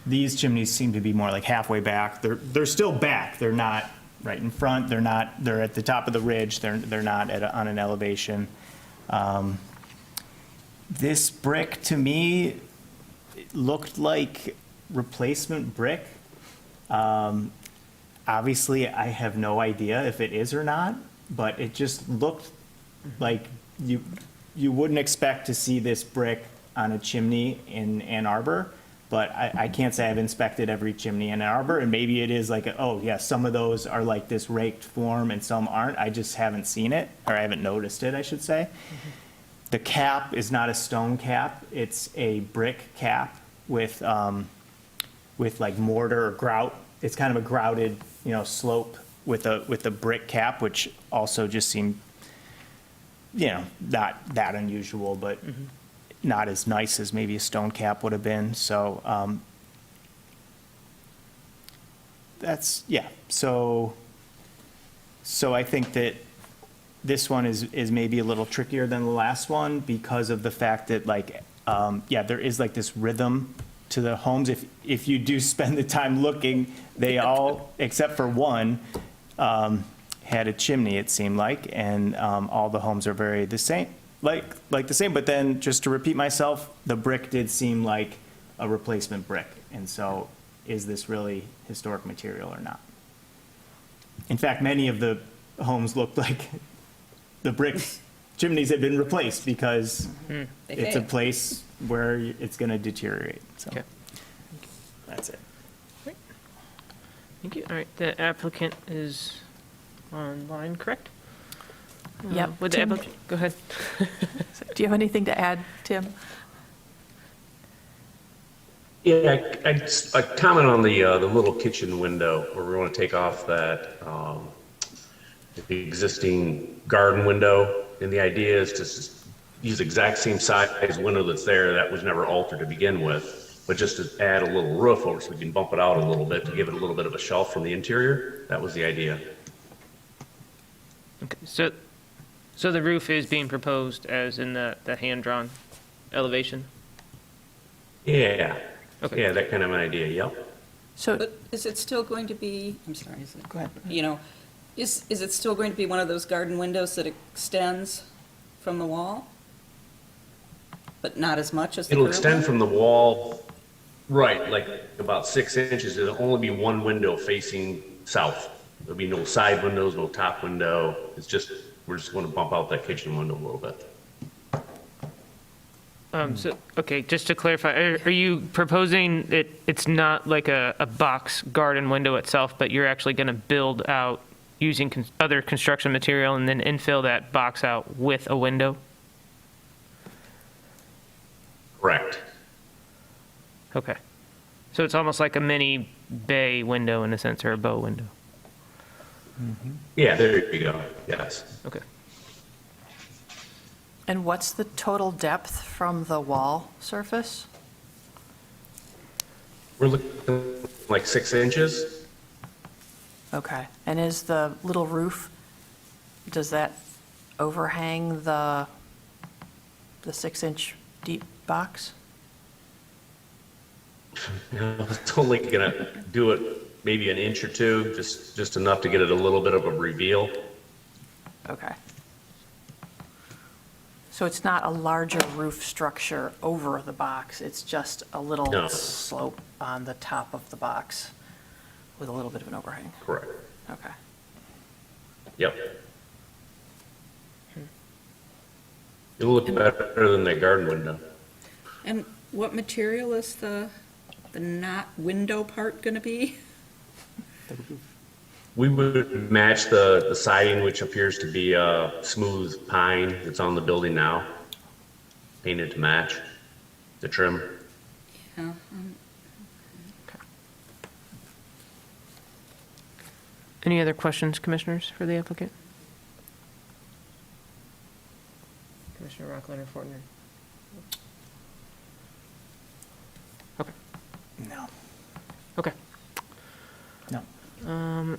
these chimneys seem to be more like halfway back. They're still back. They're not right in front. They're at the top of the ridge. They're not on an elevation. This brick to me looked like replacement brick. Obviously, I have no idea if it is or not, but it just looked like you wouldn't expect to see this brick on a chimney in Ann Arbor, but I can't say I've inspected every chimney in Ann Arbor, and maybe it is like, some of those are like this raked form and some aren't. I just haven't seen it, or I haven't noticed it, I should say. The cap is not a stone cap, it's a brick cap with like mortar or grout. It's kind of a grouted, slope with a brick cap, which also just seemed, not that unusual, but not as nice as maybe a stone cap would have been. So So I think that this one is maybe a little trickier than the last one because of the fact that there is like this rhythm to the homes. If you do spend the time looking, they all, except for one, had a chimney, it seemed like, and all the homes are very the same, like the same. But then, just to repeat myself, the brick did seem like a replacement brick. And so, is this really historic material or not? In fact, many of the homes looked like the brick chimneys had been replaced because it's a place where it's going to deteriorate. So Okay. that's it. Thank you. All right, the applicant is online, correct? Yep. Would the Tim? applicant, go ahead. Do you have anything to add, Tim? Yeah, I comment on the little kitchen window where we want to take off that the existing garden window, and the idea is to use the exact same size window that's there that was never altered to begin with, but just to add a little roof over so we can bump it out a little bit to give it a little bit of a shelf from the interior. That was the idea. Okay, so the roof is being proposed as in the hand-drawn elevation? Yeah. Okay. Yeah, that kind of an idea, yep. So, But is it still going to be, I'm sorry, is it? go ahead. You know, is it still going to be one of those garden windows that extends from the wall? But not as much as the It'll current extend one? from the wall, right, like about 6 inches. It'll only be one window facing south. There'll be no side windows, no top window. It's just, we're just going to bump out that kitchen window a little bit. Okay, just to clarify, are you proposing it's not like a box garden window itself, but you're actually going to build out using other construction material and then infill that box out with a window? Correct. Okay. So it's almost like a mini bay window in a sense, or a bow window? Yeah, there you go, yes. Okay. And what's the total depth from the wall surface? We're looking like 6 inches. Okay. And is the little roof, does that overhang the 6-inch deep box? It's only gonna do it maybe an inch or two, just enough to get it a little bit of a reveal. Okay. So it's not a larger roof structure over the box, it's just a little No. slope on the top of the box with a little bit of an overhang? Correct. Okay. Yep. It'll look better than that garden window. And what material is the not window part going to be? We would match the siding, which appears to be smooth pine that's on the building now, painted to match the trim. Yeah, Any other questions, commissioners, for the applicant? Commissioner Rockland or Fortner? Okay. No. Okay. No.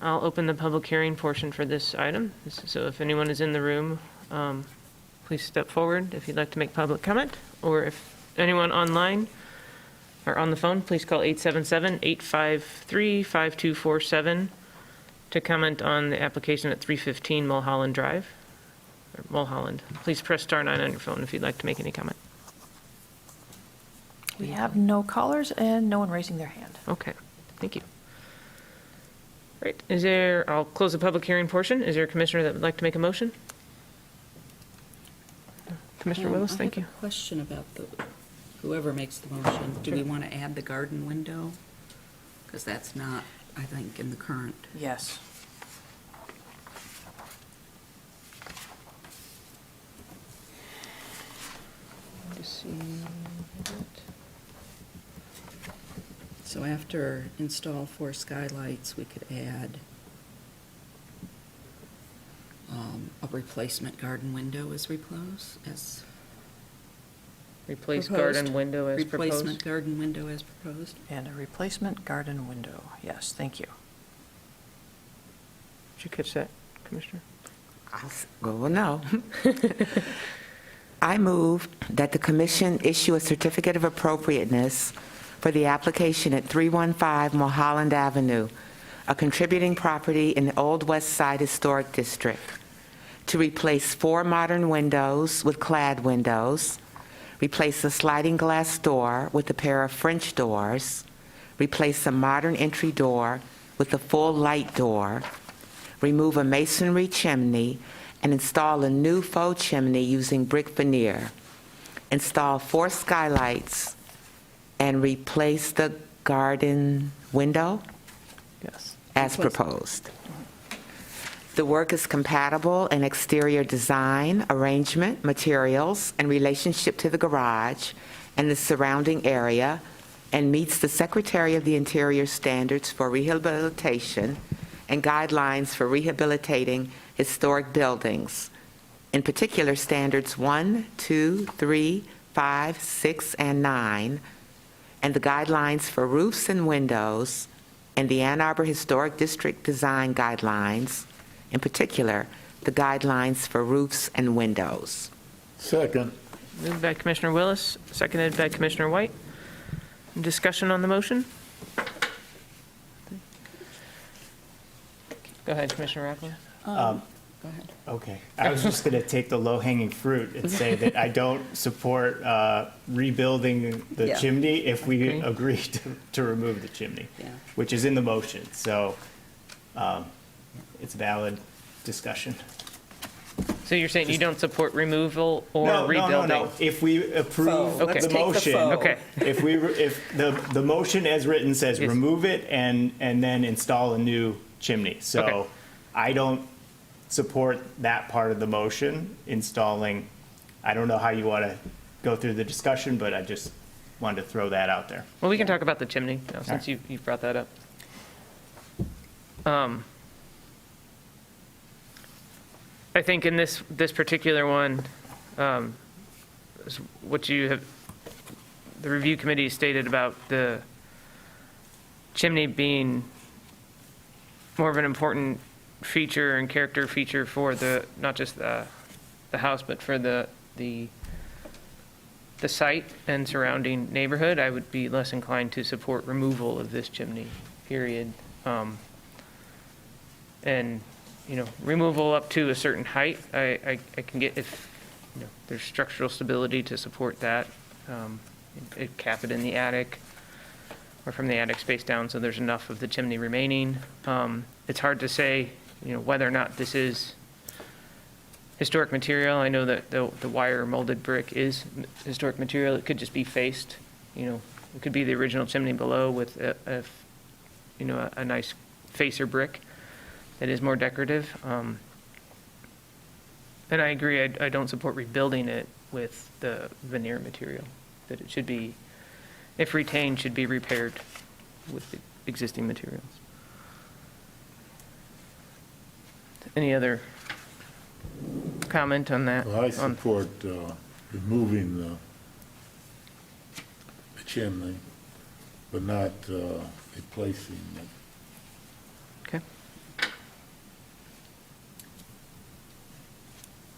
I'll open the public hearing portion for this item. So if anyone is in the room, please step forward if you'd like to make public comment. Or if anyone online or on the phone, please call 877-853-5247 to comment on the application at 315 Mulholland Drive, or Mulholland. Please press star 9 on your phone if you'd like to make any comment. We have no callers and no one raising their hand. Okay, thank you. Right, I'll close the public hearing portion. Is there a commissioner that would like to make a motion? Commissioner Willis, thank you. I have a question about whoever makes the motion. Do we want to add the garden window? Because that's not, I think, in the current. Yes. Just see. So after install 4 skylights, we could add a replacement garden window as Replace proposed. garden window as Replacement proposed. garden window as proposed. And a replacement garden window. Yes, thank you. Did you catch that, Commissioner? Well, no. I move that the commission issue a certificate of appropriateness for the application at 315 Mulholland Avenue, a contributing property in the Old West Side Historic District, to replace 4 modern windows with clad windows, replace a sliding glass door with a pair of French doors, replace a modern entry door with a full light door, remove a masonry chimney, and install a new faux chimney using brick veneer, install 4 skylights, and replace the garden window Yes. as proposed. The work is compatible in exterior design, arrangement, materials, and relationship to the garage and the surrounding area, and meets the Secretary of the Interior standards for rehabilitation and guidelines for rehabilitating historic buildings, in particular standards 1, 2, 3, 5, 6, and 9, and the guidelines for roofs and windows, and the Ann Arbor Historic District Design Guidelines, in particular, the guidelines for roofs and windows. Second. Moved by Commissioner Willis, seconded by Commissioner White. Discussion on the motion? Go ahead, Commissioner Rackler. Okay, I was just going to take the low-hanging fruit and say that I don't support rebuilding the Yeah. chimney if we Okay. agree to remove the chimney, Yeah. which is in the motion, so it's valid discussion. So you're saying you don't support removal or No, rebuilding? no. If we approve Faux. Let's the take the motion, faux. Okay. if the motion as written says Yes. remove it and then install a new chimney. Okay. So I don't support that part of the motion, installing, I don't know how you want to go through the discussion, but I just wanted to throw that out there. Well, we can talk about the chimney now, since you've brought that up. I think in this particular one, is what you have, the review committee stated about the chimney being more of an important feature and character feature for the, not just the house, but for the site and surrounding neighborhood, I would be less inclined to support removal of this chimney, period. And, you know, removal up to a certain height, I can get if, you know, there's structural stability to support that. Cap it in the attic or from the attic space down so there's enough of the chimney remaining. It's hard to say, you know, whether or not this is historic material. I know that the wire molded brick is historic material. It could just be faced, you know, it could be the original chimney below with you know, a nice facer brick that is more decorative. And I agree, I don't support rebuilding it with the veneer material, that it should be, if retained, should be repaired with the existing materials. Any other comment on that? Well, I On- support removing the chimney, but not replacing it. Okay.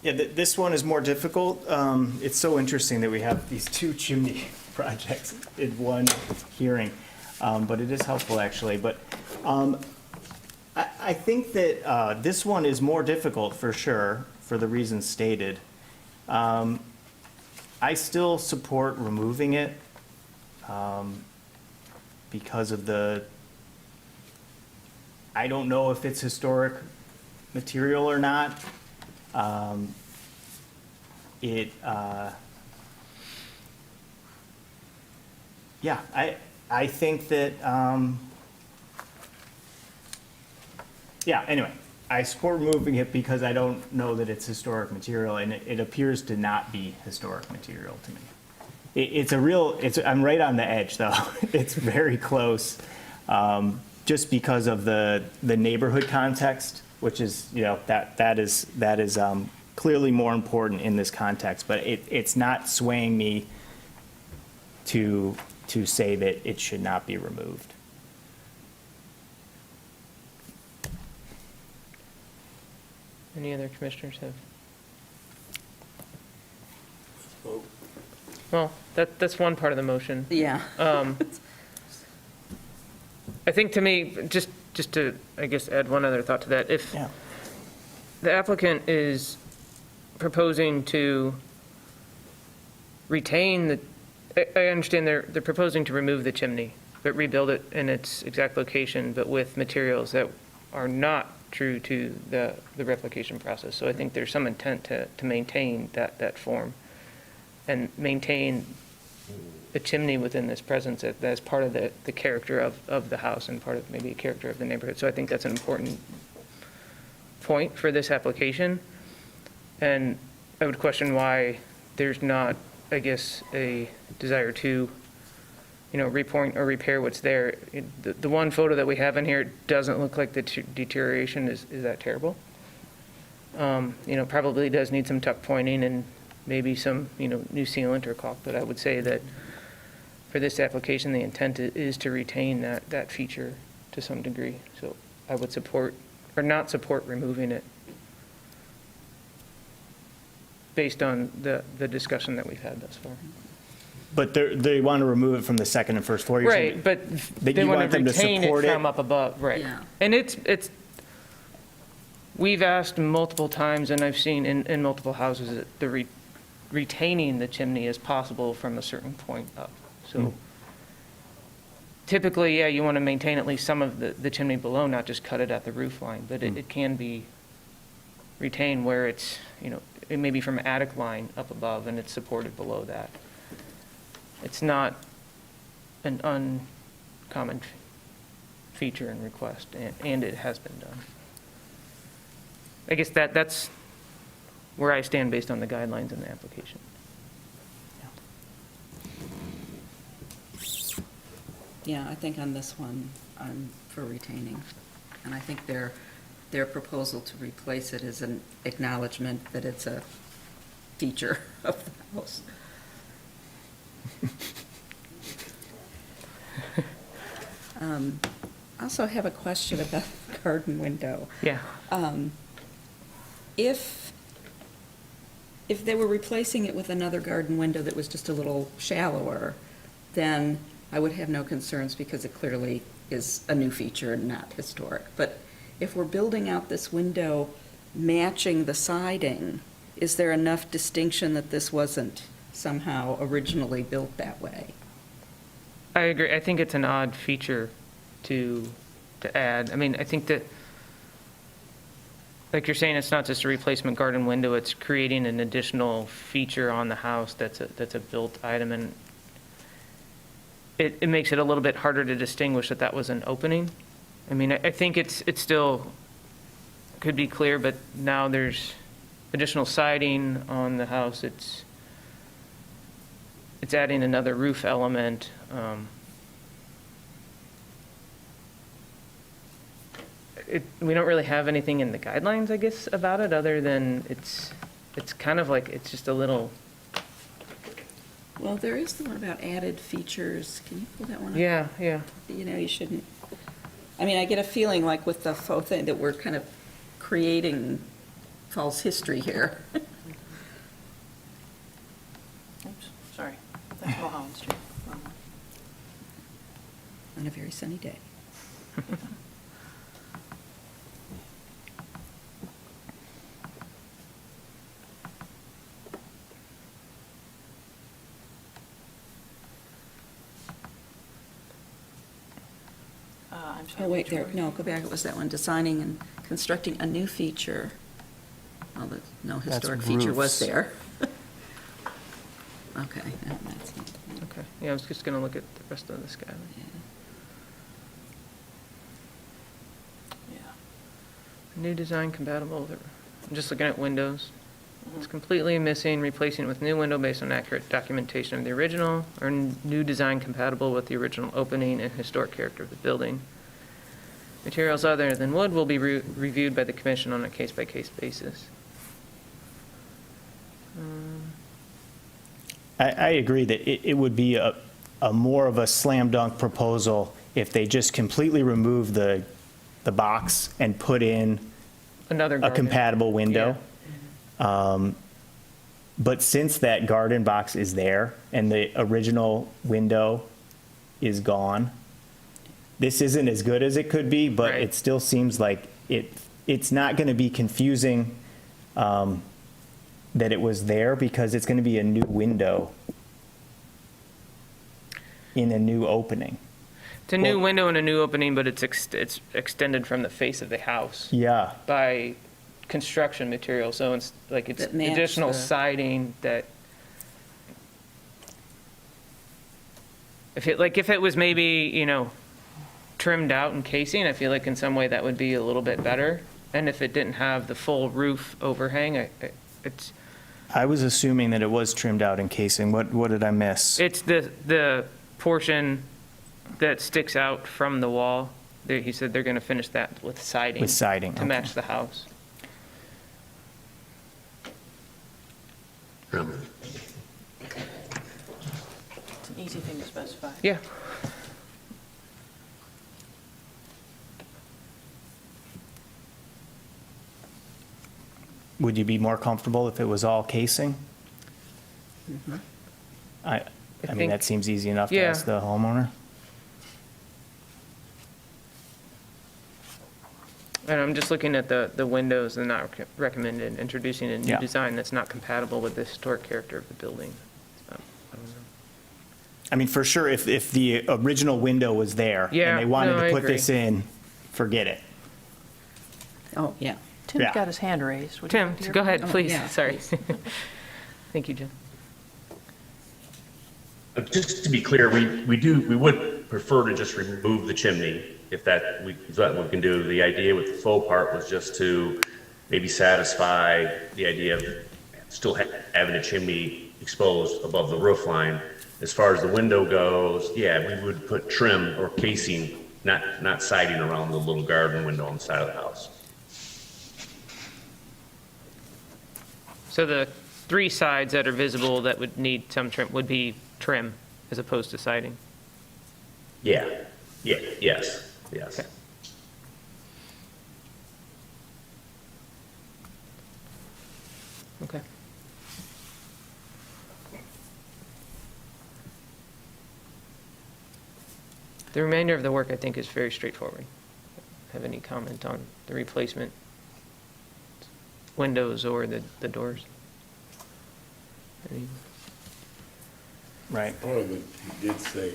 Yeah, this one is more difficult. It's so interesting that we have these two chimney projects in one hearing, but it is helpful, actually. But I think that this one is more difficult for sure, for the reasons stated. I still support removing it because of I don't know if it's historic material or not. Yeah, I think that, yeah, anyway, I support removing it because I don't know that it's historic material, and it appears to not be historic material to me. I'm right on the edge, though. It's very close, just because of the neighborhood context, which is, you know, that is clearly more important in this context, but it's not swaying me to say that it should not be removed. Any other commissioners have? Well, that's one part of the motion. Yeah. I think to me, just to, I guess, add one other thought to that, if Yeah. the applicant is proposing to retain I understand they're proposing to remove the chimney, but rebuild it in its exact location, but with materials that are not true to the replication process. So I think there's some intent to maintain that form and maintain a chimney within this presence as part of the character of the house and part of maybe a character of the neighborhood. So I think that's an important point for this application. And I would question why there's not, I guess, a desire to repoint or repair what's there. The one photo that we have in here doesn't look like the deterioration is that terrible. Probably does need some tuck pointing and maybe some, new sealant or caulk, but I would say that for this application, the intent is to retain that feature to some degree. So I would support, or not support removing it based on the discussion that we've had thus far. But they want to remove it from the second and first floor? You're saying Right, but that they you want to them to retain it support from up above, right. Yeah. And it's, we've asked multiple times, and I've seen in multiple houses, that retaining the chimney is possible from a certain point up. So typically, yeah, you want to maintain at least some of the chimney below, not just cut it at the roof line, but it can be retained where it's, it may be from attic line up above and it's supported below that. It's not an uncommon feature and request, and it has been done. I guess that's where I stand based on the guidelines in the application. Yeah, I think on this one, I'm for retaining. And I think their proposal to replace it is an acknowledgement that it's a feature of the house. I also have a question about the garden window. Yeah. If they were replacing it with another garden window that was just a little shallower, then I would have no concerns because it clearly is a new feature and not historic. But if we're building out this window matching the siding, is there enough distinction that this wasn't somehow originally built that way? I agree. I think it's an odd feature to add. I mean, I think that, like you're saying, it's not just a replacement garden window, it's creating an additional feature on the house that's a built item, and it makes it a little bit harder to distinguish that was an opening. I mean, I think it's still could be clear, but now there's additional siding on the house. It's adding another roof element. We don't really have anything in the guidelines, I guess, about it, other than it's kind of like, it's just a little. Well, there is the one about added features. Can you pull that one up? Yeah. You shouldn't, I mean, I get a feeling like with the faux thing that we're kind of creating false history here. Oops, sorry. That's Mulholland Street. Wrong one. On a very sunny day. I'm sorry. Oh, wait, which there, one? no, go back, it was that one, designing and constructing a new feature. Well, no historic feature was roofs. there. Okay, no, that's not. Okay. Yeah, I was just going to look at the rest of this guy. Yeah. Yeah. New design compatible with, I'm just looking at windows. It's completely missing, replacing it with new window based on accurate documentation of the original, or new design compatible with the original opening and historic character of the building. Materials other than wood will be reviewed by the commission on a case-by-case basis. I agree that it would be a more of a slam dunk proposal if they just completely remove the box and put in Another a garden. compatible window. But since that garden box is there and the original window is gone, this isn't as good as it could be, but Right. it still seems like it's not going to be confusing that it was there, because it's going to be a new window in a new opening. It's a new window and a new opening, but it's extended from the face of the house Yeah. by construction material, so it's like it's That match additional the- siding that, if it was maybe, trimmed out and casing, I feel like in some way that would be a little bit better. And if it didn't have the full roof overhang, I I was assuming that it was trimmed out in casing. What did I miss? it's the portion that sticks out from the wall, he said they're going to finish that with siding. With siding, To okay. match the house. It's an easy thing to specify. Yeah. Would you be more comfortable if it was all casing? I mean, think- that seems easy enough to Yeah. ask the homeowner. And I'm just looking at the windows, and not recommended, introducing a new Yeah. design that's not compatible with the historic character of the building. I don't know. I mean, for sure, if the original window was there Yeah, and they wanted no, to I put agree. this in, forget it. Oh, yeah. Tim's Yeah. got his hand raised. Would you Tim, like to hear go from ahead, him? please. yeah, Sorry. Thank you, Jim. Just to be clear, we would prefer to just remove the chimney if that we can do. The idea with the faux part was just to maybe satisfy the idea of still having a chimney exposed above the roof line. As far as the window goes, yeah, we would put trim or casing, not siding around the little garden window on the side of the house. So the 3 sides that are visible that would need some trim would be trim as opposed to siding? Yeah, yes. Okay. Okay. The remainder of the work, I think, is very straightforward. Have any comment on the replacement windows or the doors? Any- Right. Part of it, he did say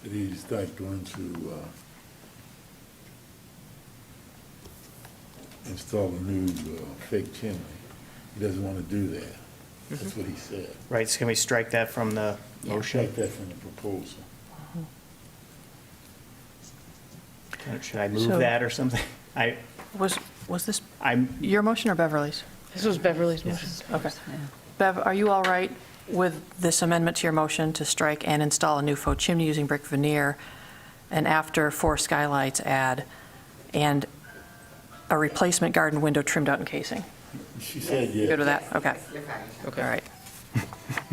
that he's not going to install a new fake chimney. He doesn't want to do that. That's what he said. Right, so can we strike that from the motion? Take that from the proposal. Should I move So- that or something? Was this I'm, your motion or Beverly's? This was Beverly's motion. Okay. Bev, are you all right with this amendment to your motion to strike and install a new faux chimney using brick veneer, and after 4 skylights add, and a replacement garden window trimmed out and casing? She said yes. Good with that? Okay. Okay. All right.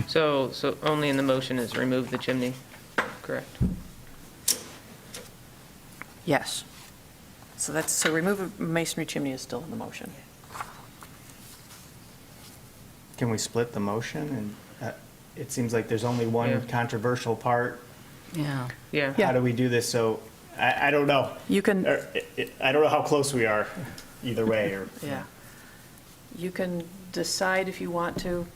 So only in the motion is remove the chimney, correct? Yes. So remove a masonry chimney is still in the motion. can we split the motion? And it seems like there's only one Yeah. controversial part. Yeah. Yeah. Yeah. How do we do this? So I don't know. You can, I don't know how close we are either way, or. yeah. You can decide if you want to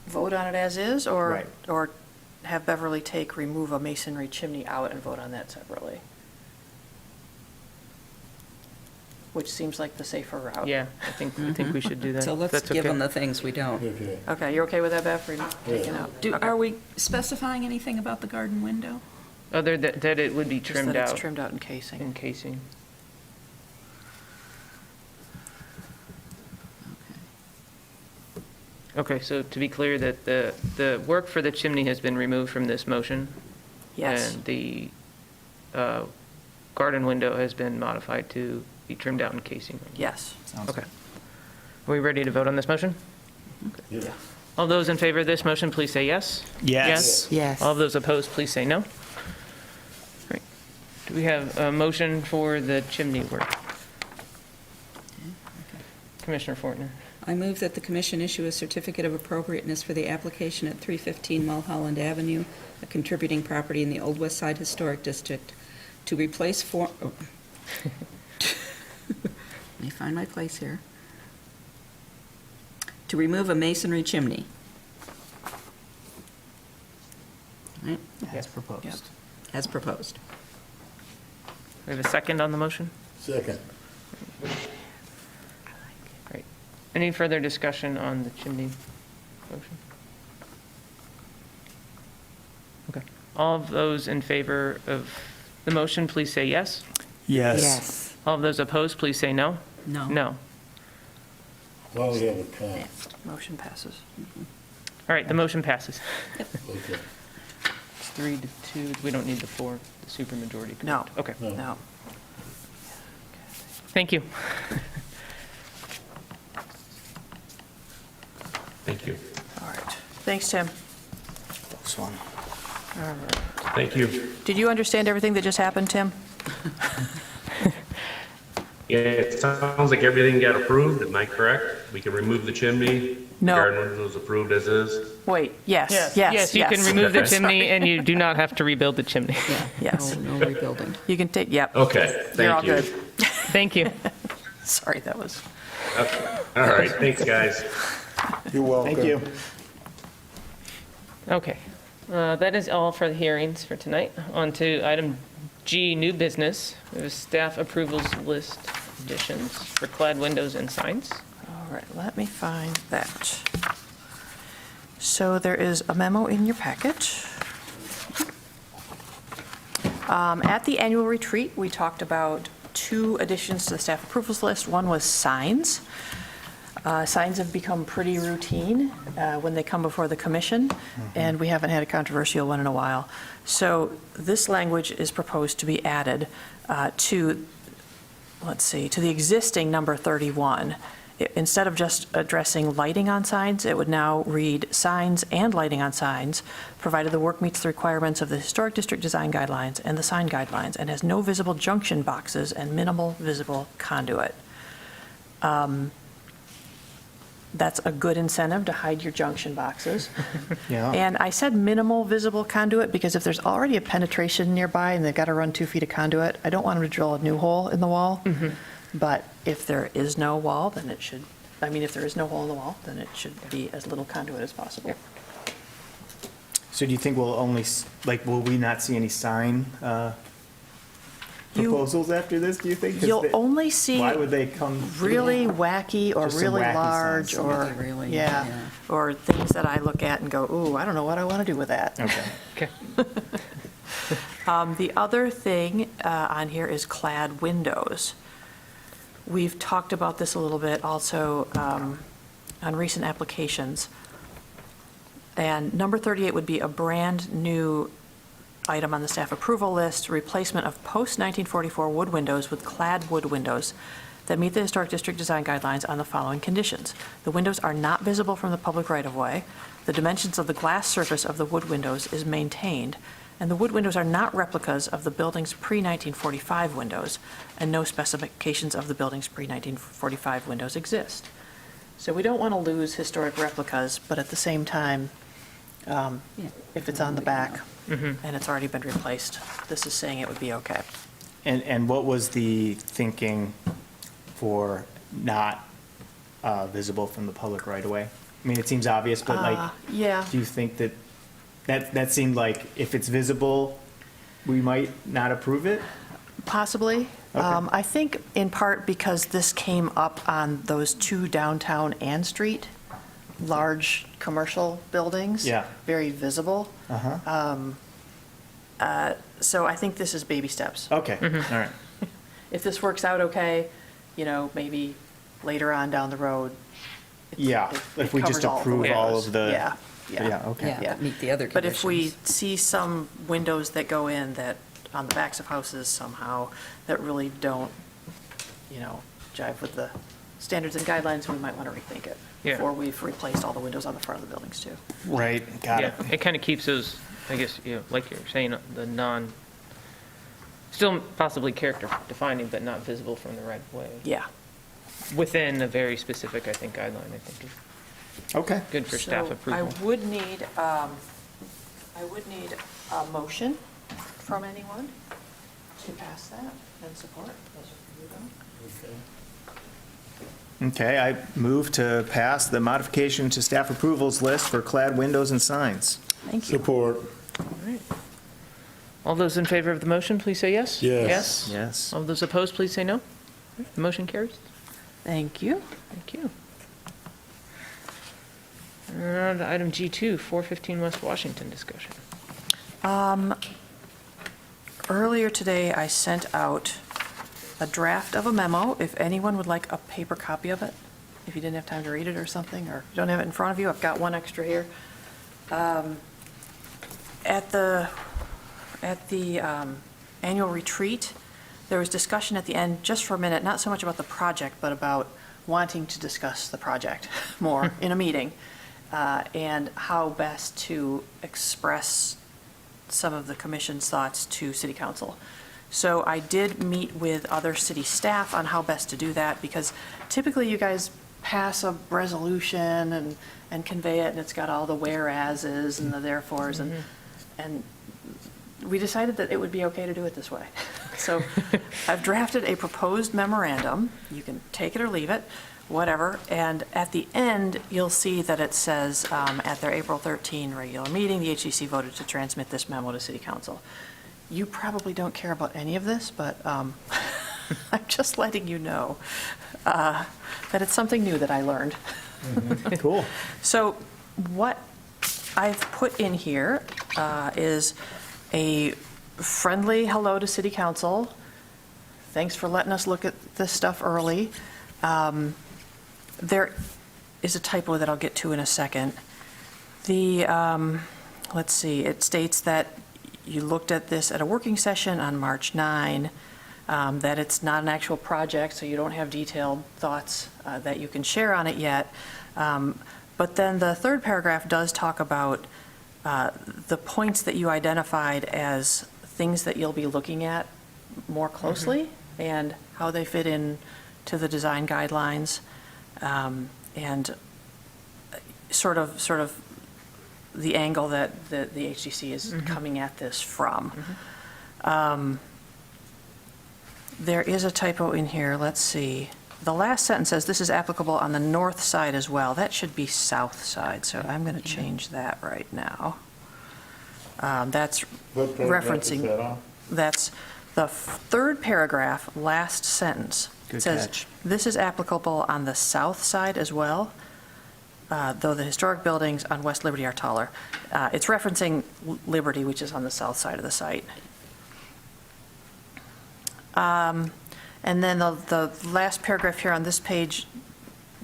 vote on it as is, or, Right. or have Beverly remove a masonry chimney out and vote on that separately. Which seems like the safer route. Yeah, I think we should do that. So let's That's give okay. them the things we don't. Okay. Okay, you're okay with that, Bev, for taking out? Okay. Are we specifying anything about the garden window? Other that it would be Just trimmed that it's out trimmed out in casing. in casing. Okay, so to be clear, that the work for the chimney has been removed from this motion? Yes. And the garden window has been modified to be trimmed out in casing? Yes. Okay. Are we ready to vote on this motion? Yeah. All those in favor of this motion, please say yes. Yes. Yes. All of those opposed, please say no. Great. Do we have a motion for the chimney work? Commissioner Fortner. I move that the commission issue a certificate of appropriateness for the application at 315 Mulholland Avenue, a contributing property in the Old West Side Historic District, to replace let me find my place here. To remove a masonry chimney. Right, As proposed. as proposed. We have a second on the motion? Second. Great. Any further discussion on the chimney motion? Okay. All of those in favor of the motion, please say yes. Yes. Yes. All of those opposed, please say no. No. No. Well, we have a comment. Motion passes. All right, the motion passes. Okay. 3-2. We don't need the 4, the supermajority. No. correct? Okay, No. thank you. Thank you. All right. Thanks, Tim. This one. Thank you. Did you understand everything that just happened, Tim? Yeah, it sounds like everything got approved, am I correct? We can remove the chimney? No. Garden windows approved as is? Wait, yes, yes, Yes, you can remove the Okay. chimney, and you do not have to rebuild the chimney. Yes. No rebuilding. You can take, yep. Okay, You're all thank you. good. Thank you. Sorry, that was, Okay. All right, thanks, guys. You're welcome. Thank you. Okay, that is all for the hearings for tonight. On to item G, new business. We have staff approvals list additions for clad windows and signs. all right, let me find that. So there is a memo in your packet. At the annual retreat, we talked about 2 additions to the staff approvals list. One was signs. Signs have become pretty routine when they come before the commission, and we haven't had a controversial one in a while. So this language is proposed to be added to, let's see, to the existing number 31. Instead of just addressing lighting on signs, it would now read signs and lighting on signs, provided the work meets the requirements of the Historic District Design Guidelines and the sign guidelines, and has no visible junction boxes and minimal visible conduit. That's a good incentive to hide your junction boxes. Yeah. And I said minimal visible conduit because if there's already a penetration nearby and they've got to run 2 feet of conduit, I don't want them to drill a new hole in the wall. But if there is no wall, then it should, I mean, if there is no hole in the wall, then it should be as little conduit as possible. So do you think we'll only, will we not see any sign You- proposals after this, do you think? 'Cause You'll they- only see Why would they come? really wacky or Just some really wacky large signs. or, Really, yeah, yeah. or things that I look at and go, ooh, I don't know what I want to do with that. Okay. Okay. The other thing on here is clad windows. We've talked about this a little bit also on recent applications. And number 38 would be a brand-new item on the staff approval list, replacement of post-1944 wood windows with clad wood windows that meet the Historic District Design Guidelines on the following conditions. The windows are not visible from the public right-of-way. The dimensions of the glass surface of the wood windows is maintained, and the wood windows are not replicas of the building's pre-1945 windows, and no specifications of the building's pre-1945 windows exist. So we don't want to lose historic replicas, but at the same time, if it's on the back and it's already been replaced, this is saying it would be okay. And what was the thinking for not visible from the public right away? I mean, it seems obvious, but Yeah. do you think that seemed like if it's visible, we might not approve it? Possibly. Okay. I think in part because this came up on those 2 downtown Ann Street, large commercial buildings. Yeah. Very visible. Uh-huh. So I think this is baby steps. Okay, all right. If this works out okay, maybe later on down the road. Yeah, if we just covers all the approve all windows. of the. Yeah. Yeah, okay. Yeah, meet the other But conditions. if we see some windows that go in that, on the backs of houses somehow, that really don't, jive with the standards and guidelines, we might want to rethink it. Yeah. Before we've replaced all the windows on the front of the buildings too. Right, got Yeah, it. it kind of keeps those, I guess, like you're saying, still possibly character defining, but not visible from the right of way. Yeah. Within a very specific, I think, guideline, I think is Okay. good for staff So approval. I would need a motion from anyone to pass that and support. Okay, I move to pass the modification to staff approvals list for clad windows and signs. Thank you. Support. All those in favor of the motion, please say yes. Yes. Yes. All those opposed, please say no. The motion carries. Thank you. Thank you. On to item G2, 415 West Washington discussion. Earlier today, I sent out a draft of a memo, if anyone would like a paper copy of it, if you didn't have time to read it or something, or you don't have it in front of you, I've got one extra here. At the At the annual retreat, there was discussion at the end, just for a minute, not so much about the project, but about wanting to discuss the project more in a meeting, and how best to express some of the commission's thoughts to city council. So I did meet with other city staff on how best to do that, because typically you guys pass a resolution and convey it, and it's got all the whereases and the therefores, and we decided that it would be okay to do it this way. So I've drafted a proposed memorandum. You can take it or leave it, whatever. And at the end, you'll see that it says, at their April 13 regular meeting, the HCC voted to transmit this memo to City Council. You probably don't care about any of this, but I'm just letting you know that it's something new that I learned. Cool. So what I've put in here is a friendly hello to City Council. Thanks for letting us look at this stuff early. There is a typo that I'll get to in a second. Let's see, it states that you looked at this at a working session on March 9, that it's not an actual project, so you don't have detailed thoughts that you can share on it yet. But then the third paragraph does talk about the points that you identified as things that you'll be looking at more closely and how they fit in to the design guidelines, and sort of the angle that the HDC is coming at this from. There is a typo in here. Let's see. The last sentence says this is applicable on the north side as well. That should be south side, so I'm going to change that right now. That's What paragraph is referencing, that on? that's the third paragraph, last sentence. Good It says, catch. this is applicable on the south side as well, though the historic buildings on West Liberty are taller. It's referencing Liberty, which is on the south side of the site. And then the last paragraph here on this page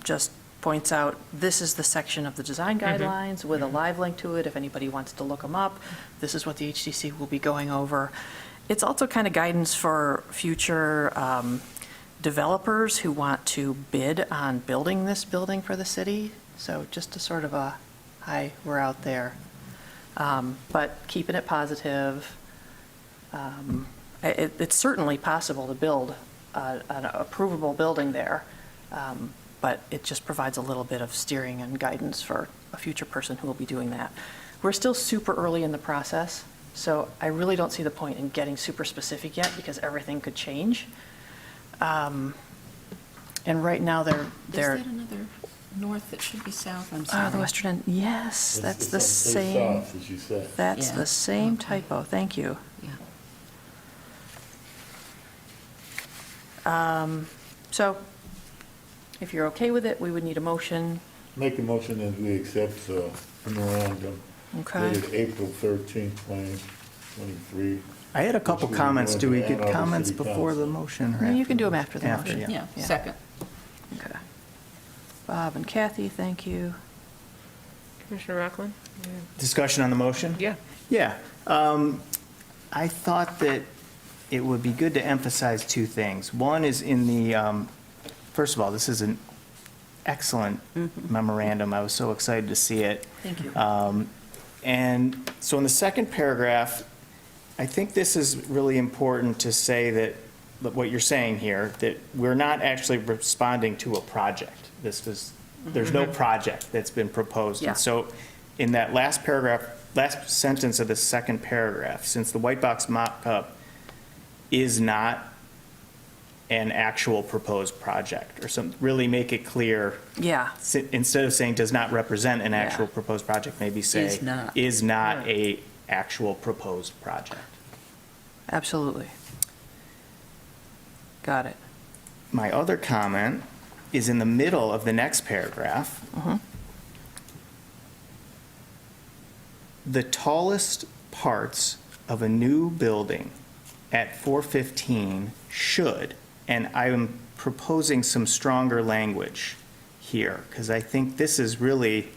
just points out, this is the section of the design guidelines with a live link to it if anybody wants to look them up. This is what the HCC will be going over. It's also kind of guidance for future developers who want to bid on building this building for the city. So just a sort of a, hi, we're out there. But keeping it positive. It's certainly possible to build an approvable building there, but it just provides a little bit of steering and guidance for a future person who will be doing that. We're still super early in the process, so I really don't see the point in getting super specific yet because everything could change. And right now they're Is that another north that should be south? I'm sorry. the western end, yes, that's the It's same, south, as you said. that's Yeah. the same Okay. typo, thank you. Yeah. So if you're okay with it, we would need a motion. Make a motion that we accept the memorandum Okay. dated April 13th, 2023. I had a couple Which we comments. went Do we to get Ann Arbor comments City before the Council. motion? or No, you can do the them after the After, motion. yeah. Yeah, second. Okay. Bob and Kathy, thank you. Commissioner Rockland? Discussion on the motion? Yeah. Yeah. I thought that it would be good to emphasize two things. One is in the, first of all, this is an excellent memorandum. I was so excited to see it. Thank you. And so in the second paragraph, I think this is really important to say that what you're saying here, that we're not actually responding to a project. There's no project that's been proposed. Yeah. And so in that last paragraph, last sentence of the second paragraph, since the white box mock-up is not an actual proposed project, or some, really make it clear, Yeah, instead of saying does not represent an Yeah. actual proposed project, maybe say Is not. is not a actual proposed project. absolutely. Got it. My other comment is in the middle of the next paragraph. The tallest parts of a new building at 415 should, and I am proposing some stronger language here, because I think this is really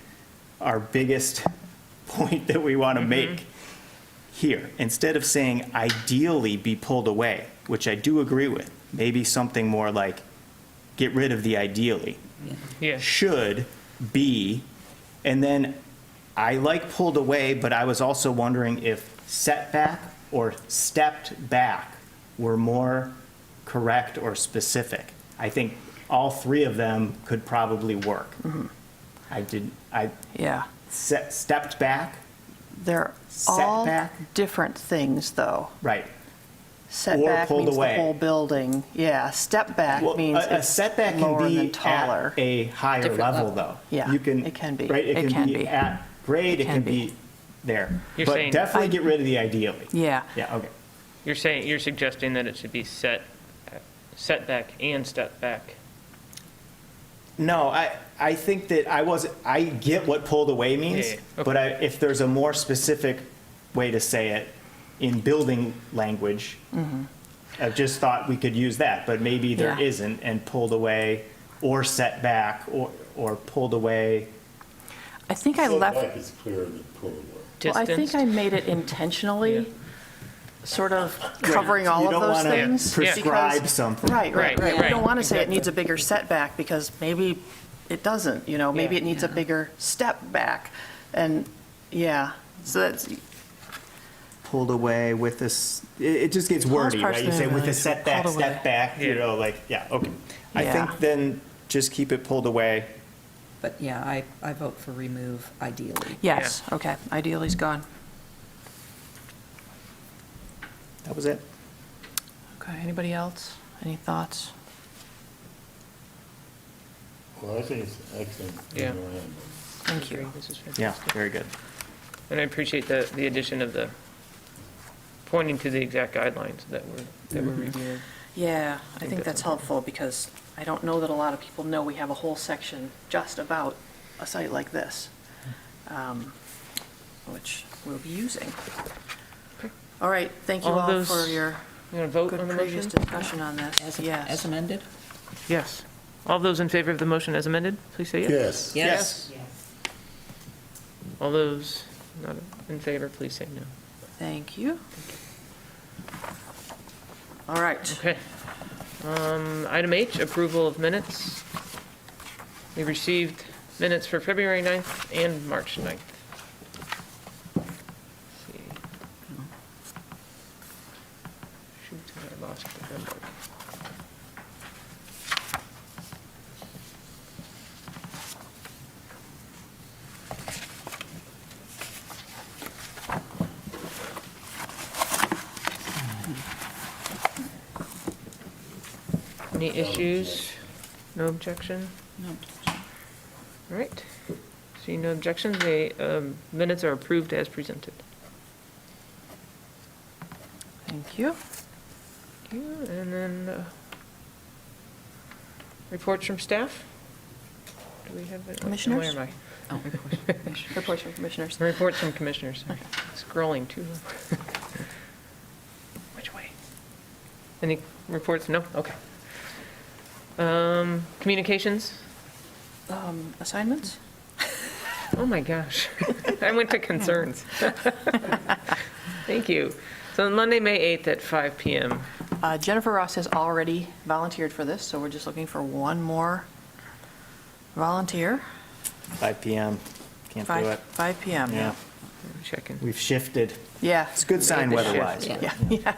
our biggest point that we want to make here, instead of saying ideally be pulled away, which I do agree with, maybe something more like get rid of the ideally. Yeah. Should be, and then I like pulled away, but I was also wondering if setback or stepped back were more correct or specific. I think all three of them could probably work. Yeah. Stepped back, They're all setback, different things, though. right. Setback pulled means away. the whole building. Yeah, step back Well, means a it's setback lower can than be taller. at a higher Different level, level. though. Yeah, You can, it can be. right, It can be be. at grade, it Can can be. be there. You're But saying- definitely get rid of the ideally. Yeah. Yeah, okay. You're suggesting that it should be setback and step back. No, I think that I get what pulled away means, Yeah, yeah, okay. but if there's a more specific way to say it in building language, I just thought we could use that, but maybe there Yeah. isn't, and pulled away or setback or pulled away. I think I left, Setback is clearer than pull away. well, I think Distanced. I made it intentionally, Yeah. sort of covering all You of don't those wanna things. prescribe because- something. Right, Right, right. We right. don't want to say it Exactly. needs a bigger setback because maybe it doesn't, maybe Yeah. it needs a bigger step back. And, yeah, so that's, Pulled away with this, it just gets wordy, parts right? You of say the with a village, setback, pulled away. step back, Yeah. like, yeah, okay. I Yeah. think then just keep it pulled away. But yeah, I vote for remove ideally. yes, okay, ideally's gone. That was it. Okay, anybody else? Any thoughts? Well, I think it's excellent. Yeah. memorandum. Thank you. This is Yeah, fantastic. very good. And I appreciate the addition of the pointing to the exact guidelines that we're reviewing. Yeah, I think think that's that's helpful because I don't know that a lot of people know we have a whole section just about a site like this, which we'll be using. Okay. All right, thank you All all those- for your You want to vote good on the previous motion? discussion on this. As Yes. amended? Yes. All those in favor of the motion as amended, please say yes. Yes. Yes. All those not in favor, please say no. Thank you. All right. Okay. Item H, approval of minutes. We received minutes for February 9th and March 9th. Let's see. Shoot, I lost the number. Any issues? No objection? No. All right. Seeing no objections, the minutes are approved as presented. Thank you. Thank you. And then reports from staff? Do we have it? Commissioners? Where am Oh, Reports from commissioners. I? Reports from commissioners. Sorry. Scrolling too. Which way? Any reports? No? Okay. Communications? Assignments? Oh my gosh. I went to concerns. Thank you. So Monday, May 8th at 5 PM. Jennifer Ross has already volunteered for this, so we're just looking for one more volunteer. 5 PM, can't do it. 5 PM, yeah. Checking. We've shifted. Yeah. It's a good sign Made the shift. weather-wise. Yeah. but- Yeah.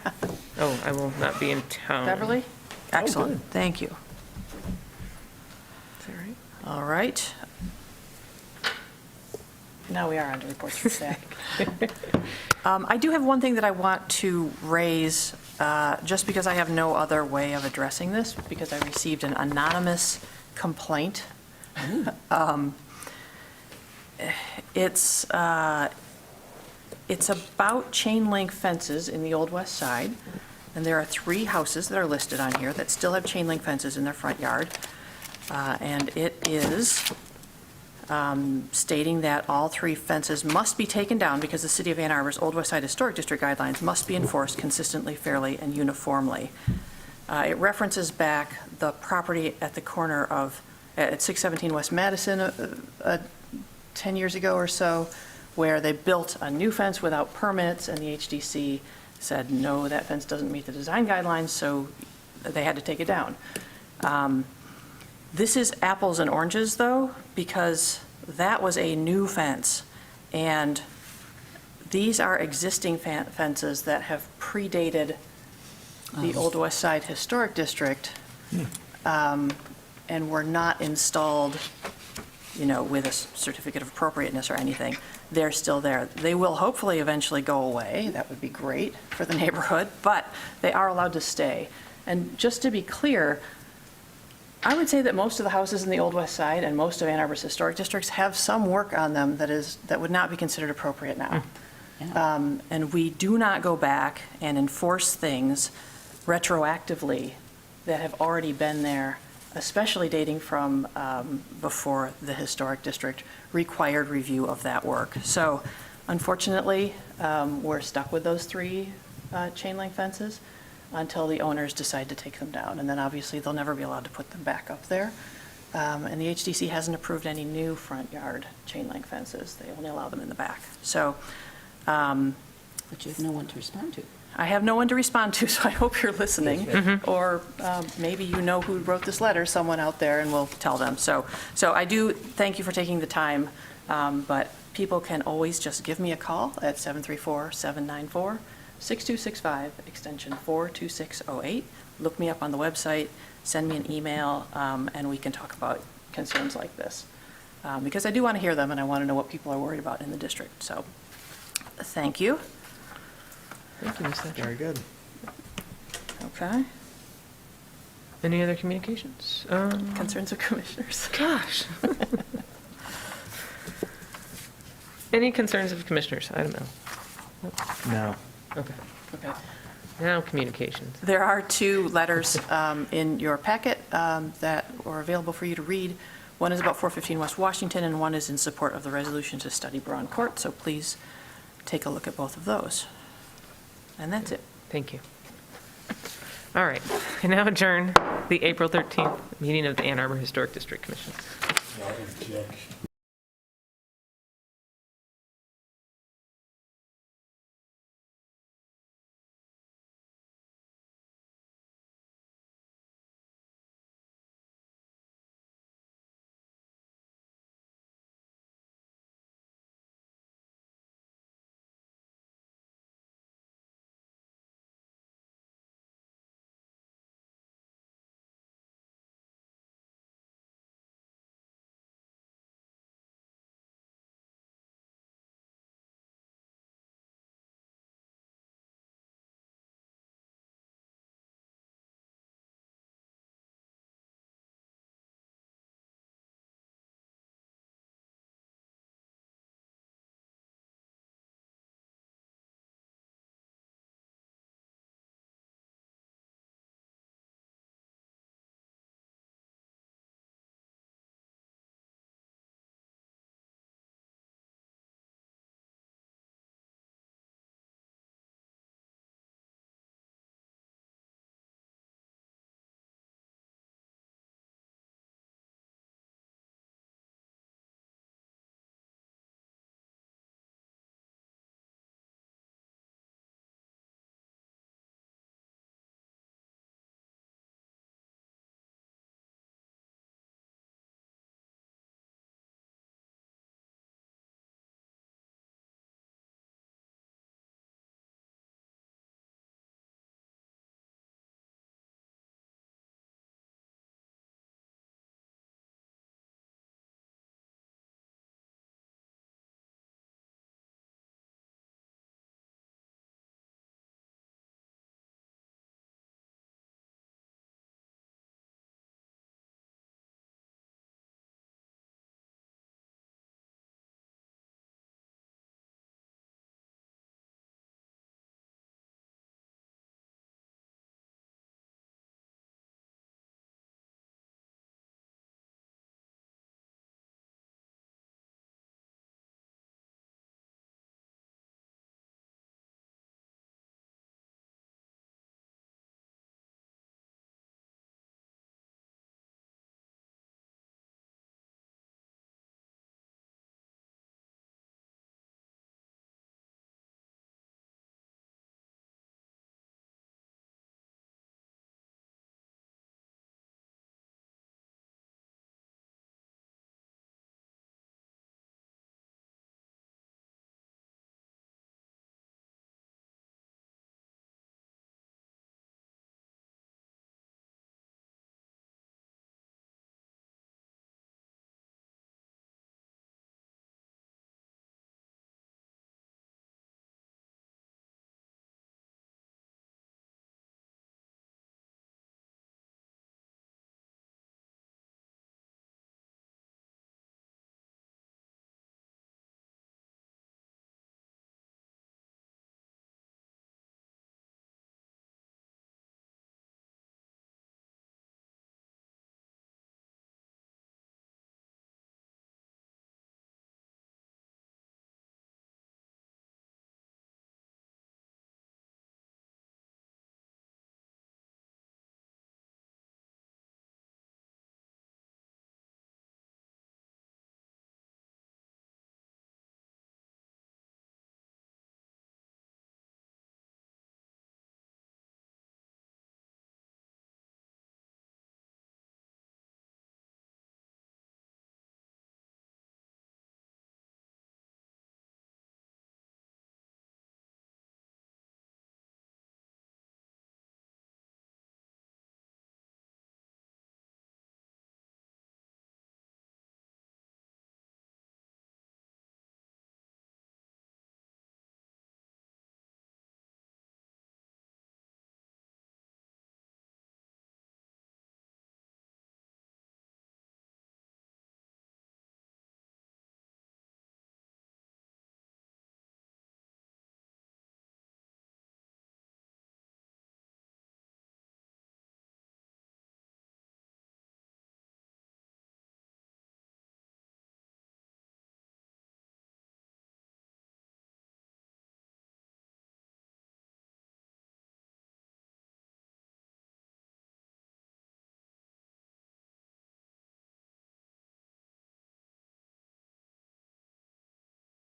Oh, I will not be in town. Beverly? Excellent, good. thank you. Is that right? All right. Now we are on to reports from staff. I do have one thing that I want to raise, just because I have no other way of addressing this, because I received an anonymous complaint. It's about chain link fences in the Old West Side, and there are 3 houses that are listed on here that still have chain link fences in their front yard. And it is stating that all 3 fences must be taken down because the City of Ann Arbor's Old West Side Historic District guidelines must be enforced consistently, fairly, and uniformly. It references back the property at the corner of, at 617 West Madison, 10 years ago or so, where they built a new fence without permits, and the HDC said, no, that fence doesn't meet the design guidelines, so they had to take it down. This is apples and oranges, though, because that was a new fence, and these are existing fences that have predated the Old West Side Historic District, and were not installed, with a certificate of appropriateness or anything. They're still there. They will hopefully eventually go away. That would be great for the neighborhood, but they are allowed to stay. And just to be clear, I would say that most of the houses in the Old West Side and most of Ann Arbor's historic districts have some work on them that would not be considered appropriate now. And we do not go back and enforce things retroactively that have already been there, especially dating from before the historic district required review of that work. So unfortunately, we're stuck with those 3 chain link fences until the owners decide to take them down. And then obviously they'll never be allowed to put them back up there. And the HDC hasn't approved any new front yard chain link fences. They only allow them in the back. So. But you have no one to respond to. I have no one to respond to, so I hope you're listening. Or maybe you know who wrote this letter, someone out there, and we'll tell them. So I do thank you for taking the time, but people can always just give me a call at 734-794-6265, extension 42608. Look me up on the website, send me an email, and we can talk about concerns like this. Because I do want to hear them, and I want to know what people are worried about in the district. So thank you. Thank you, Ms. Thatcher. Very good. Okay. Any other communications? Concerns of commissioners? Gosh. Any concerns of commissioners? Item L. No. Okay. Okay. Now communications. There are 2 letters in your packet that are available for you to read. One is about 415 West Washington, and one is in support of the resolution to study Braun Court. So please take a look at both of those. And that's it. Thank you. All right. I now adjourn the April 13th meeting of the Ann Arbor Historic District Commission.